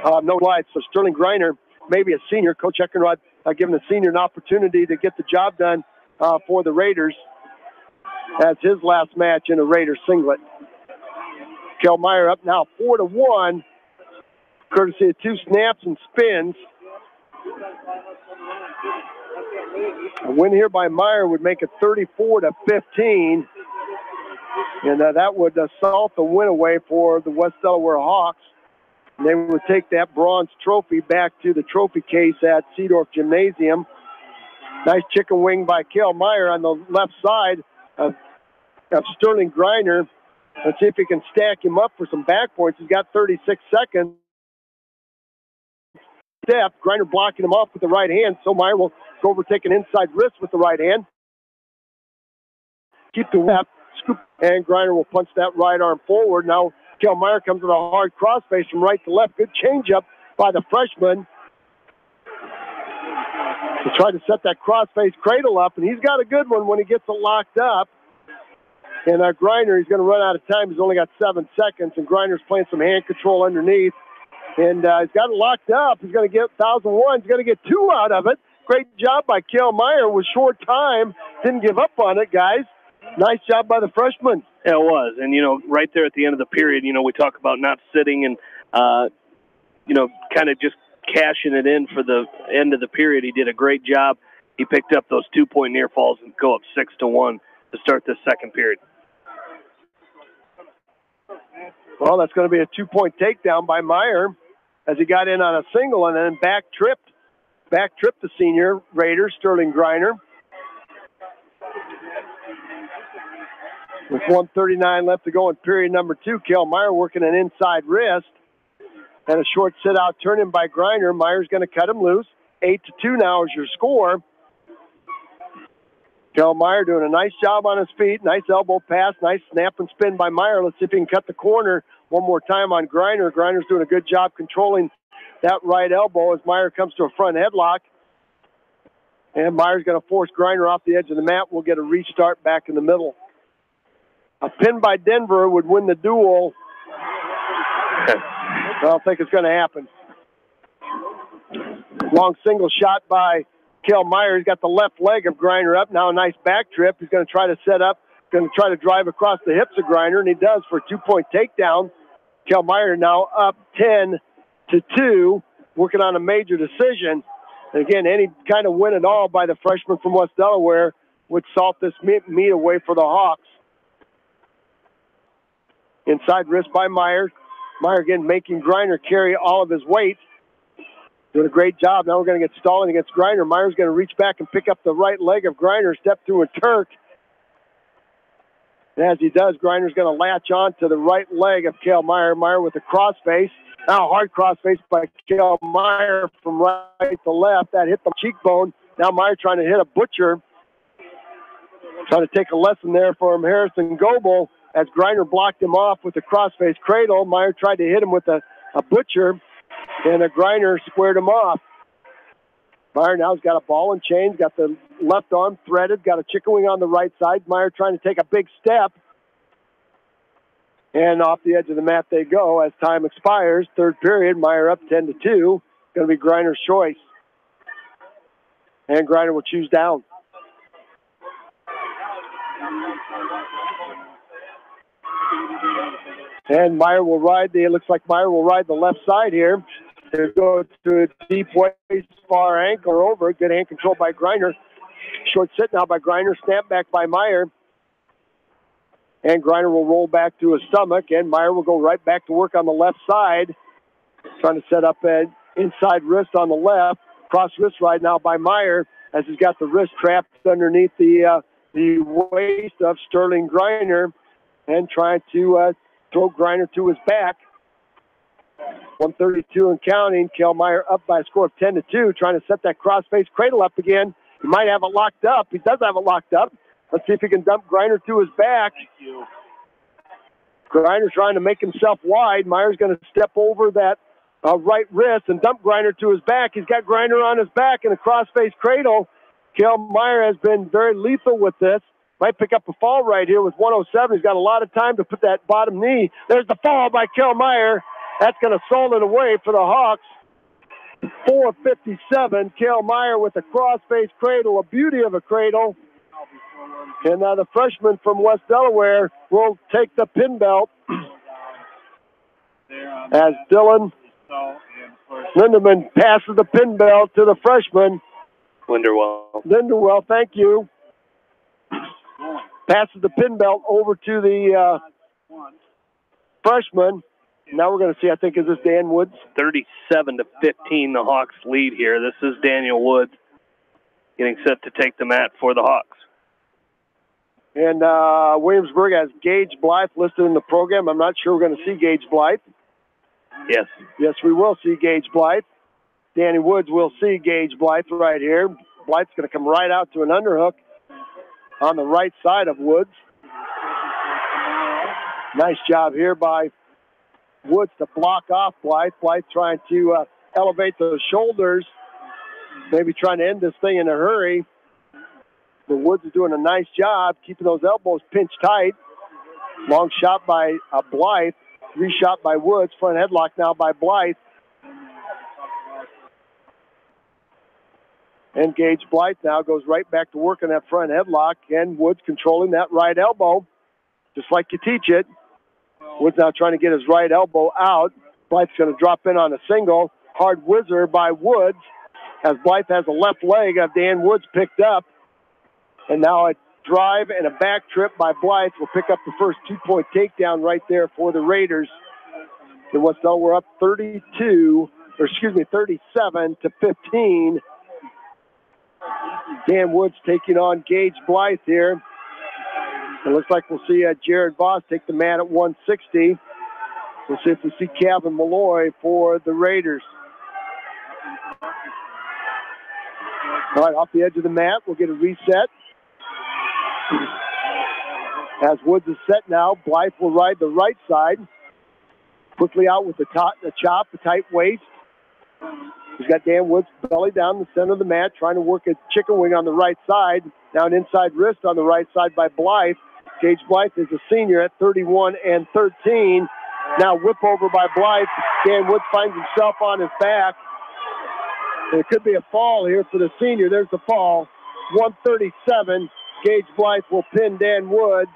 No lights. So Sterling Greiner, maybe a senior. Coach Eckenrod giving the senior an opportunity to get the job done for the Raiders. That's his last match in a Raiders singlet. Cale Meyer up now 4-1, courtesy of 2 snaps and spins. A win here by Meyer would make it 34-15. And that would salt the win away for the West Delaware Hawks. And they would take that bronze trophy back to the trophy case at Seedorf Gymnasium. Nice chicken wing by Cale Meyer on the left side of Sterling Greiner. Let's see if he can stack him up for some back points. He's got 36 seconds. Step, Greiner blocking him off with the right hand, so Meyer will go over, take an inside wrist with the right hand. Keep the left, scoop, and Greiner will punch that right arm forward. Now, Cale Meyer comes with a hard crossface from right to left. Good changeup by the freshman. He tried to set that crossface cradle up, and he's got a good one when he gets it locked up. And Greiner, he's going to run out of time. He's only got 7 seconds, and Greiner's playing some hand control underneath. And he's got it locked up. He's going to get 1,001. He's going to get 2 out of it. Great job by Cale Meyer with short time. Didn't give up on it, guys. Nice job by the freshman. Yeah, it was. And, you know, right there at the end of the period, you know, we talk about not sitting and, you know, kind of just cashing it in for the end of the period. He did a great job. He picked up those 2-point near falls and go up 6-1 to start this second period. Well, that's going to be a 2-point takedown by Meyer as he got in on a single and then back tripped the senior Raider, Sterling Greiner. With 1:39 left to go in period number 2, Cale Meyer working an inside wrist. And a short sit-out turn-in by Griner. Meyer's going to cut him loose. 8-2 now is your score. Kel Meyer doing a nice job on his feet. Nice elbow pass. Nice snap and spin by Meyer. Let's see if he can cut the corner one more time on Griner. Griner's doing a good job controlling that right elbow as Meyer comes to a front headlock. And Meyer's going to force Griner off the edge of the mat. We'll get a restart back in the middle. A pin by Denver would win the duel. I don't think it's going to happen. Long single shot by Kel Meyer. He's got the left leg of Griner up. Now a nice back trip. He's going to try to set up, going to try to drive across the hips of Griner, and he does for a 2-point takedown. Kel Meyer now up 10-2, working on a major decision. And again, any kind of win at all by the freshman from West Delaware would salt this meat away for the Hawks. Inside wrist by Meyer. Meyer again making Griner carry all of his weight. Doing a great job. Now we're going to get stalling against Griner. Meyer's going to reach back and pick up the right leg of Griner, step through a Turk. And as he does, Griner's going to latch on to the right leg of Kel Meyer. Meyer with a crossface. Now hard crossface by Kel Meyer from right to left. That hit the cheekbone. Now Meyer trying to hit a butcher. Trying to take a lesson there from Harrison Goebel as Griner blocked him off with a crossface cradle. Meyer tried to hit him with a butcher, and a Griner squared him off. Meyer now's got a ball and chain, got the left arm threaded, got a chicken wing on the right side. Meyer trying to take a big step. And off the edge of the mat they go as time expires. Third period, Meyer up 10-2. Going to be Griner's choice. And Griner will choose down. And Meyer will ride it looks like Meyer will ride the left side here. They go to a deep waist, far ankle over. Good hand control by Griner. Short sit now by Griner. Snap back by Meyer. And Griner will roll back to his stomach. And Meyer will go right back to work on the left side. Trying to set up an inside wrist on the left. Cross wrist ride now by Meyer as he's got the wrist trapped underneath the waist of Sterling Griner. And trying to throw Griner to his back. 132 and counting. Kel Meyer up by a score of 10-2, trying to set that crossface cradle up again. He might have it locked up. He does have it locked up. Let's see if he can dump Griner to his back. Griner trying to make himself wide. Meyer's going to step over that right wrist and dump Griner to his back. He's got Griner on his back in a crossface cradle. Kel Meyer has been very lethal with this. Might pick up a fall right here with 107. He's got a lot of time to put that bottom knee. There's the fall by Kel Meyer. That's going to salt it away for the Hawks. 4:57. Kel Meyer with a crossface cradle, a beauty of a cradle. And now the freshman from West Delaware will take the pin belt as Dylan Lindemann passes the pin belt to the freshman. Linderwell, thank you. Passes the pin belt over to the freshman. Now we're going to see, I think, is this Dan Woods? 37-15, the Hawks lead here. This is Daniel Woods getting set to take the mat for the Hawks. And Williamsburg has Gage Blythe listed in the program. I'm not sure we're going to see Gage Blythe. Yes. Yes, we will see Gage Blythe. Danny Woods will see Gage Blythe right here. Blythe's going to come right out to an underhook on the right side of Woods. Nice job here by Woods to block off Blythe. Blythe trying to elevate those shoulders, maybe trying to end this thing in a hurry. But Woods is doing a nice job keeping those elbows pinched tight. Long shot by Blythe. Reshot by Woods. Front headlock now by Blythe. And Gage Blythe now goes right back to work on that front headlock. And Woods controlling that right elbow, just like you teach it. Woods now trying to get his right elbow out. Blythe's going to drop in on a single. Hard whizzer by Woods as Blythe has a left leg of Dan Woods picked up. And now a drive and a back trip by Blythe will pick up the first 2-point takedown right there for the Raiders. The West Delaware up 37-15. Dan Woods taking on Gage Blythe here. It looks like we'll see Jared Voss take the mat at 160. We'll see if we see Calvin Malloy for the Raiders. All right, off the edge of the mat, we'll get a reset. As Woods is set now, Blythe will ride the right side. Quickly out with the chop, the tight waist. He's got Dan Woods belly down the center of the mat, trying to work a chicken wing on the right side. Now an inside wrist on the right side by Blythe. Gage Blythe is a senior at 31 and 13. Now whip over by Blythe. Dan Woods finds himself on his back. And it could be a fall here for the senior. There's the fall. 137. Gage Blythe will pin Dan Woods.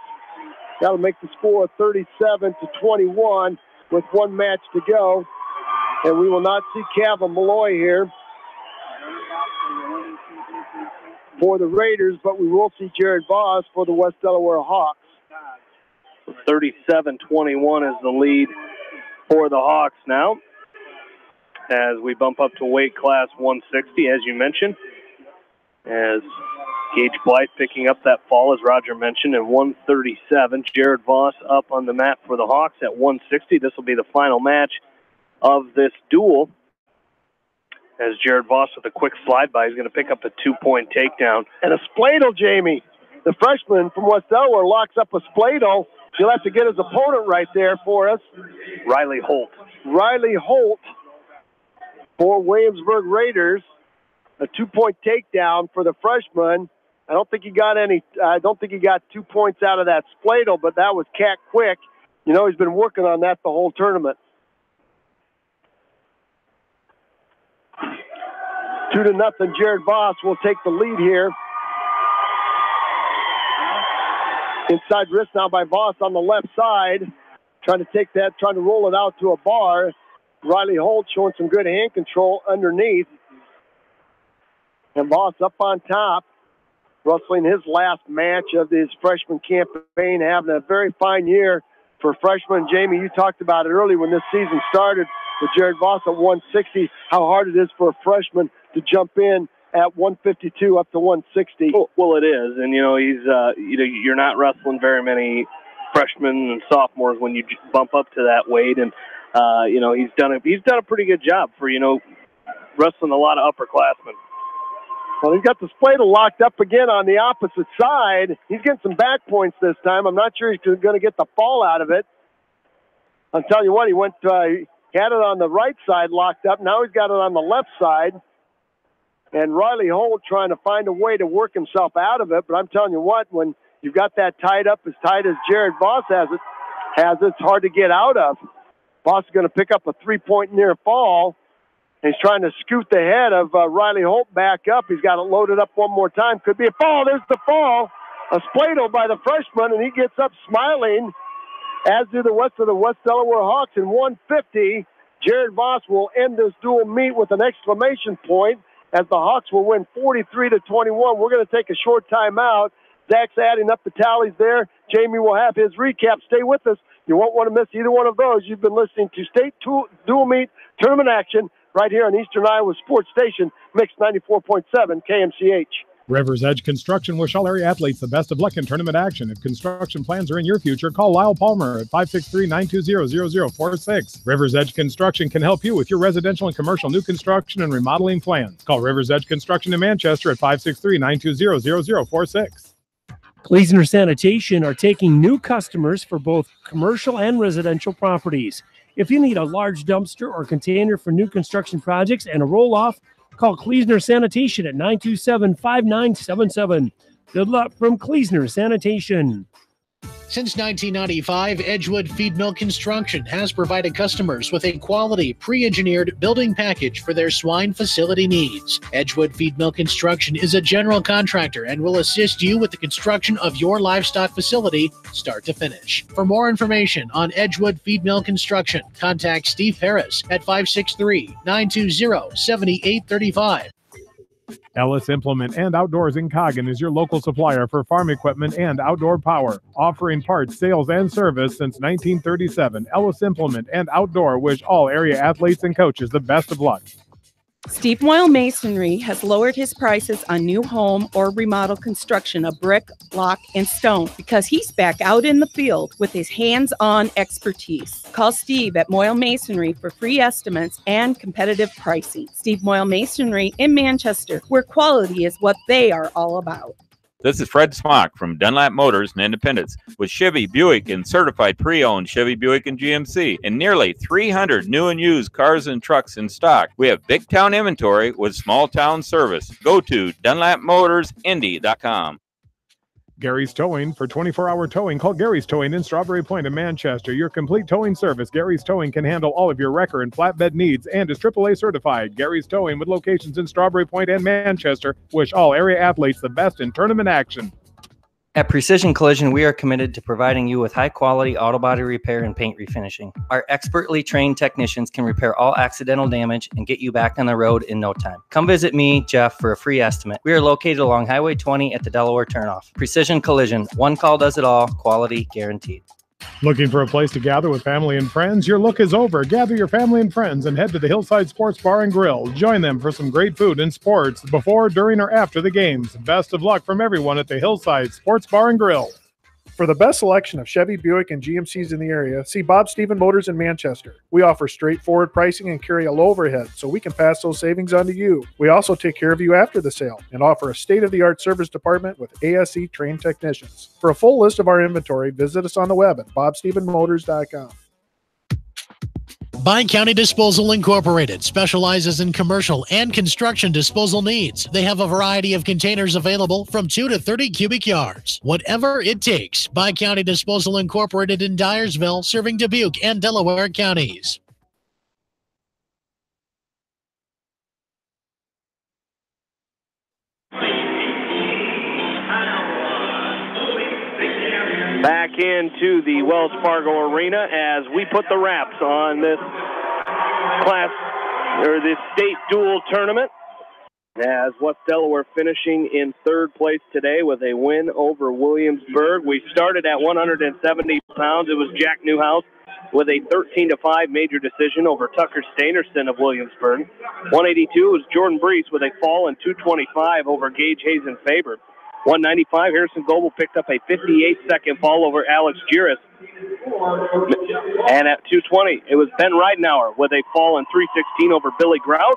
That'll make the score 37-21 with one match to go. And we will not see Calvin Malloy here for the Raiders, but we will see Jared Voss for the West Delaware Hawks. 37-21 is the lead for the Hawks now. As we bump up to weight class 160, as you mentioned. As Gage Blythe picking up that fall, as Roger mentioned, at 137. Jared Voss up on the mat for the Hawks at 160. This will be the final match of this duel. As Jared Voss with a quick slide by, he's going to pick up a 2-point takedown. And a spladle, Jamie. The freshman from West Delaware locks up a spladle. He'll have to get his opponent right there for us. Riley Holt. Riley Holt for Williamsburg Raiders. A 2-point takedown for the freshman. I don't think he got 2 points out of that spladle, but that was cat quick. You know, he's been working on that the whole tournament. 2-0. Jared Voss will take the lead here. Inside wrist now by Voss on the left side. Trying to roll it out to a bar. Riley Holt showing some good hand control underneath. And Voss up on top, wrestling his last match of his freshman campaign, having a very fine year for freshmen. Jamie, you talked about it early when this season started with Jared Voss at 160, how hard it is for a freshman to jump in at 152 up to 160. Well, it is, and you're not wrestling very many freshmen and sophomores when you bump up to that weight, and he's done a pretty good job for wrestling a lot of upperclassmen. Well, he's got the spladle locked up again on the opposite side. He's getting some back points this time. I'm not sure he's going to get the fall out of it. I'm telling you what, he had it on the right side locked up. Now he's got it on the left side. And Riley Holt trying to find a way to work himself out of it. But I'm telling you what, when you've got that tied up as tight as Jared Voss has it, it's hard to get out of. Voss is going to pick up a 3-point near fall. He's trying to scoot the head of Riley Holt back up. He's got it loaded up one more time. Could be a fall. There's the fall. A spladle by the freshman, and he gets up smiling, as do the rest of the West Delaware Hawks. In 150, Jared Voss will end this dual meet with an exclamation point as the Hawks will win 43-21. We're going to take a short timeout. Zach's adding up the tallies there. Jamie will have his recap. Stay with us. You won't want to miss either one of those. You've been listening to State Dual Meet Tournament Action right here on Eastern Iowa Sports Station, Mix 94.7 KMCH. River's Edge Construction wish all area athletes the best of luck in tournament action. If construction plans are in your future, call Lyle Palmer at 563-920-0046. River's Edge Construction can help you with your residential and commercial new construction and remodeling plans. Call River's Edge Construction in Manchester at 563-920-0046. Kleesner Sanitation are taking new customers for both commercial and residential properties. If you need a large dumpster or container for new construction projects and a roll-off, call Kleesner Sanitation at 927-5977. Good luck from Kleesner Sanitation. Since 1995, Edgewood Feed Mill Construction has provided customers with a quality, pre-engineered building package for their swine facility needs. Edgewood Feed Mill Construction is a general contractor and will assist you with the construction of your livestock facility, start to finish. For more information on Edgewood Feed Mill Construction, contact Steve Harris at 563-920-7835. Ellis Implement and Outdoors in Coggin is your local supplier for farm equipment and outdoor power. Offering parts, sales, and service since 1937, Ellis Implement and Outdoor wish all area athletes and coaches the best of luck. Steve Moyle Masonry has lowered his prices on new home or remodel construction of brick, block, and stone because he's back out in the field with his hands-on expertise. Call Steve at Moyle Masonry for free estimates and competitive pricing. Steve Moyle Masonry in Manchester, where quality is what they are all about. This is Fred Smock from Dunlap Motors and Independence with Chevy, Buick, and certified pre-owned Chevy, Buick, and GMC, and nearly 300 new and used cars and trucks in stock. We have big town inventory with small town service. Go to DunlapMotorsIndy.com. Gary's Towing. For 24-hour towing, call Gary's Towing in Strawberry Point in Manchester. Your complete towing service. Gary's Towing can handle all of your wrecker and flatbed needs and is AAA certified. Gary's Towing, with locations in Strawberry Point and Manchester, wish all area athletes the best in tournament action. At Precision Collision, we are committed to providing you with high-quality auto body repair and paint refinishing. Our expertly trained technicians can repair all accidental damage and get you back on the road in no time. Come visit me, Jeff, for a free estimate. We are located along Highway 20 at the Delaware turnoff. Precision Collision, one call does it all, quality guaranteed. Looking for a place to gather with family and friends? Your look is over. Gather your family and friends and head to the Hillside Sports Bar and Grill. Join them for some great food and sports before, during, or after the games. Best of luck from everyone at the Hillside Sports Bar and Grill. For the best selection of Chevy, Buick, and GMCs in the area, see Bob Stephen Motors in Manchester. We offer straightforward pricing and carry a low overhead, so we can pass those savings on to you. We also take care of you after the sale and offer a state-of-the-art service department with ASE trained technicians. For a full list of our inventory, visit us on the web at bobstephenmotors.com. Bi-County Disposal Incorporated specializes in commercial and construction disposal needs. They have a variety of containers available from 2 to 30 cubic yards. Whatever it takes, Bi-County Disposal Incorporated in Dyersville, serving Dubuque and Delaware counties. Back into the Wells Fargo Arena as we put the wraps on this this state dual tournament. As West Delaware finishing in third place today with a win over Williamsburg. We started at 170 pounds. It was Jack Newhouse with a 13-5 major decision over Tucker Steinerson of Williamsburg. 182 was Jordan Brees with a fall in 225 over Gage Hazen Faber. 195, Harrison Goebel picked up a 58-second fall over Alex Giris. And at 220, it was Ben Ridenauer with a fall in 316 over Billy Grout.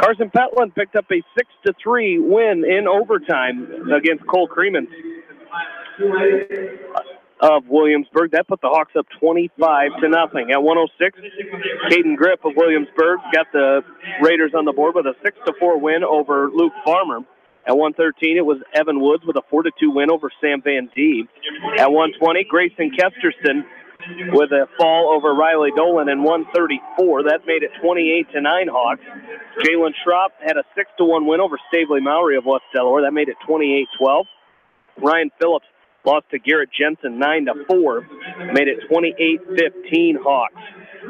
Carson Petland picked up a 6-3 win in overtime against Cole Creeman of Williamsburg. That put the Hawks up 25-0. At 106, Caden Gripp of Williamsburg got the Raiders on the board with a 6-4 win over Luke Farmer. At 113, it was Evan Woods with a 4-2 win over Sam Van Dee. At 120, Grayson Kesterson with a fall over Riley Dolan in 134. That made it 28-9 Hawks. Jalen Schropp had a 6-1 win over Stavely Mowry of West Delaware. That made it 28-12. Ryan Phillips lost to Garrett Jensen 9-4. Made it 28-15 Hawks.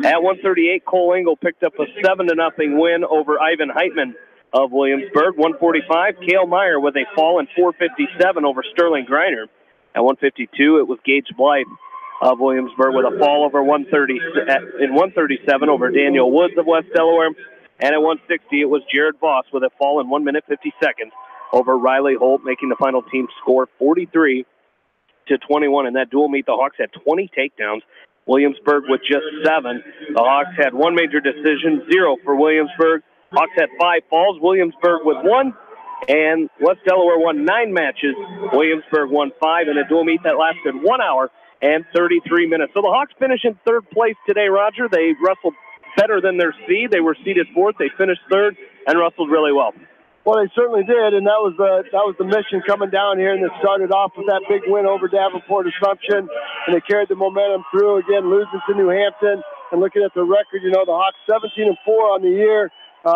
At 138, Cole Engel picked up a 7-0 win over Ivan Heitman of Williamsburg. 145, Cale Meyer with a fall in 457 over Sterling Griner. At 152, it was Gage Blythe of Williamsburg with a fall over 137 over Daniel Woods of West Delaware. And at 160, it was Jared Voss with a fall in 1 minute 50 seconds over Riley Holt, making the final team score 43-21. In that dual meet, the Hawks had 20 takedowns. Williamsburg with just 7. The Hawks had 1 major decision, 0 for Williamsburg. Hawks had 5 falls. Williamsburg with 1. And West Delaware won 9 matches. Williamsburg won 5 in a dual meet that lasted 1 hour and 33 minutes. So the Hawks finish in third place today, Roger. They wrestled better than their seed. They were seeded 4th. They finished 3rd and wrestled really well. Well, they certainly did, and that was the mission coming down here, and they started off with that big win over Davenport Assumption, and they carried the momentum through, again, losing to New Hampton. And looking at the record, you know, the Hawks 17-4 on the year.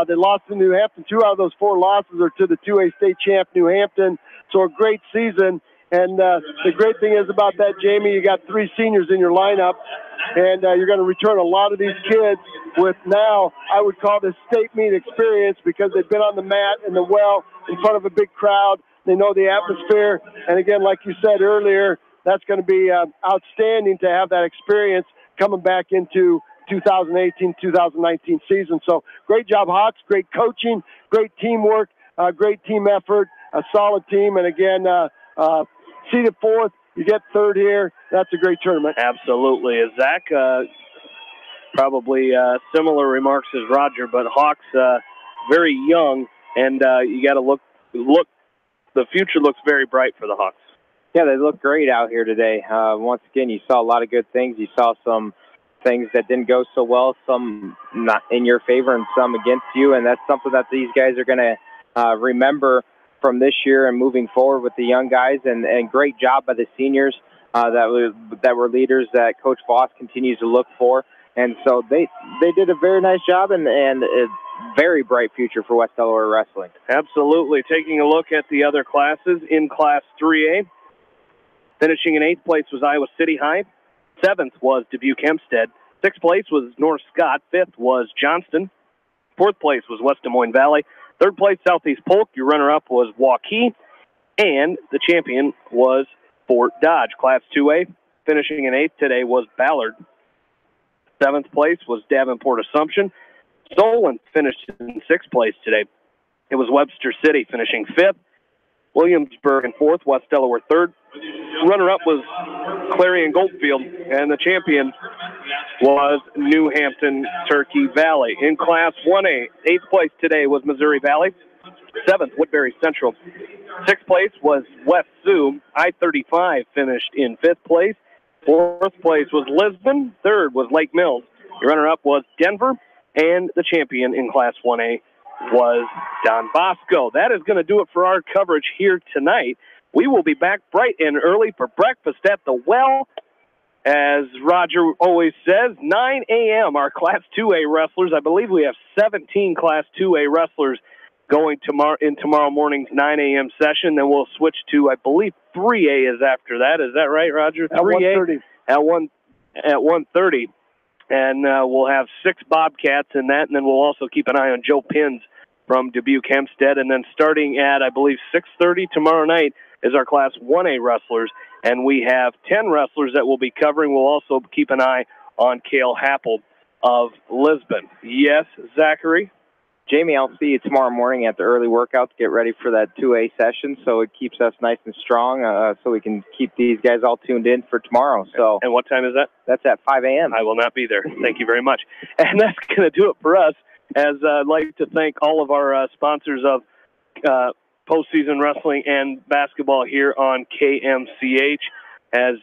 They lost to New Hampton. 2 out of those 4 losses are to the 2A state champ, New Hampton. So a great season. And the great thing is about that, Jamie, you got 3 seniors in your lineup, and you're going to return a lot of these kids with now, I would call this state meet experience, because they've been on the mat and the well in front of a big crowd. They know the atmosphere. And again, like you said earlier, that's going to be outstanding to have that experience coming back into 2018-2019 season. So great job, Hawks. Great coaching, great teamwork, great team effort, a solid team. And again, seeded fourth, you get third here. That's a great tournament. Absolutely. Zach, probably similar remarks as Roger, but Hawks very young, and you got to look. The future looks very bright for the Hawks. Yeah, they look great out here today. Once again, you saw a lot of good things. You saw some things that didn't go so well, some not in your favor and some against you, and that's something that these guys are going to remember from this year and moving forward with the young guys. And great job by the seniors that were leaders that Coach Voss continues to look for. And so they did a very nice job and a very bright future for West Delaware Wrestling. Absolutely. Taking a look at the other classes in Class 3A, finishing in 8th place was Iowa City High. 7th was Dubuque Hempstead. 6th place was North Scott. 5th was Johnston. 4th place was West Des Moines Valley. 3rd place, Southeast Polk. Your runner-up was Waukee. And the champion was Fort Dodge. Class 2A, finishing in 8th today, was Ballard. 7th place was Davenport Assumption. Solon finished in 6th place today. It was Webster City finishing 5th. Williamsburg in 4th, West Delaware 3rd. Runner-up was Clarion Goldfield, and the champion was New Hampton Turkey Valley. In Class 1A, 8th place today was Missouri Valley. 7th, Woodbury Central. 6th place was West Sioux. I-35 finished in 5th place. 4th place was Lisbon. 3rd was Lake Mills. The runner-up was Denver, and the champion in Class 1A was Don Bosco. That is going to do it for our coverage here tonight. We will be back bright and early for breakfast at the Well. As Roger always says, 9 a.m. Our Class 2A wrestlers. I believe we have 17 Class 2A wrestlers going tomorrow morning's 9 a.m. session. Then we'll switch to, I believe, 3A is after that. Is that right, Roger? 3A at 1:30. And we'll have 6 Bobcats in that, and then we'll also keep an eye on Joe Pins from Dubuque Hempstead. And then starting at, I believe, 6:30 tomorrow night is our Class 1A wrestlers, and we have 10 wrestlers that we'll be covering. We'll also keep an eye on Cale Happel of Lisbon. Yes, Zachary? Jamie, I'll see you tomorrow morning at the early workout to get ready for that 2A session, so it keeps us nice and strong, so we can keep these guys all tuned in for tomorrow. So, and what time is that? That's at 5 a.m. I will not be there. Thank you very much. And that's going to do it for us, as I'd like to thank all of our sponsors of postseason wrestling and basketball here on KMCH. As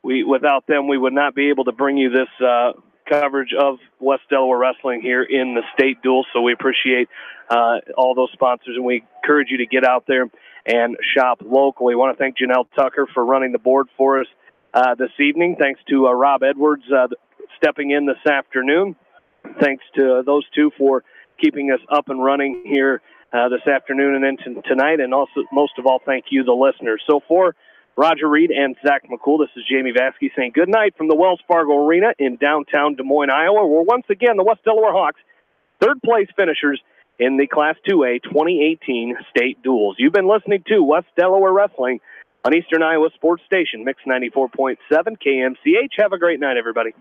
without them, we would not be able to bring you this coverage of West Delaware wrestling here in the state duel. So we appreciate all those sponsors, and we encourage you to get out there and shop locally. I want to thank Janelle Tucker for running the board for us this evening. Thanks to Rob Edwards stepping in this afternoon. Thanks to those two for keeping us up and running here this afternoon and into tonight. And also, most of all, thank you, the listeners. So for Roger Reed and Zach McCool, this is Jamie Vasky saying good night from the Wells Fargo Arena in downtown Des Moines, Iowa, where once again the West Delaware Hawks, third-place finishers in the Class 2A 2018 state duels. You've been listening to West Delaware Wrestling on Eastern Iowa Sports Station, Mix 94.7 KMCH. Have a great night, everybody.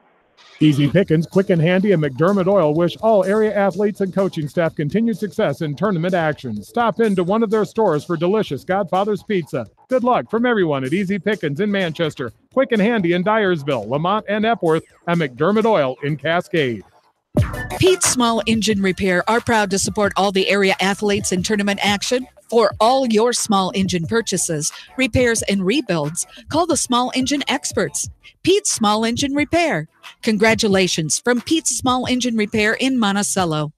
Easy Pickens, Quick and Handy, and McDermott Oil wish all area athletes and coaching staff continued success in tournament action. Stop into one of their stores for delicious Godfather's Pizza. Good luck from everyone at Easy Pickens in Manchester, Quick and Handy in Dyersville, Lamont and Epworth, and McDermott Oil in Cascade. Pete's Small Engine Repair are proud to support all the area athletes in tournament action. For all your small engine purchases, repairs, and rebuilds, call the Small Engine Experts. Pete's Small Engine Repair. Congratulations from Pete's Small Engine Repair in Monticello.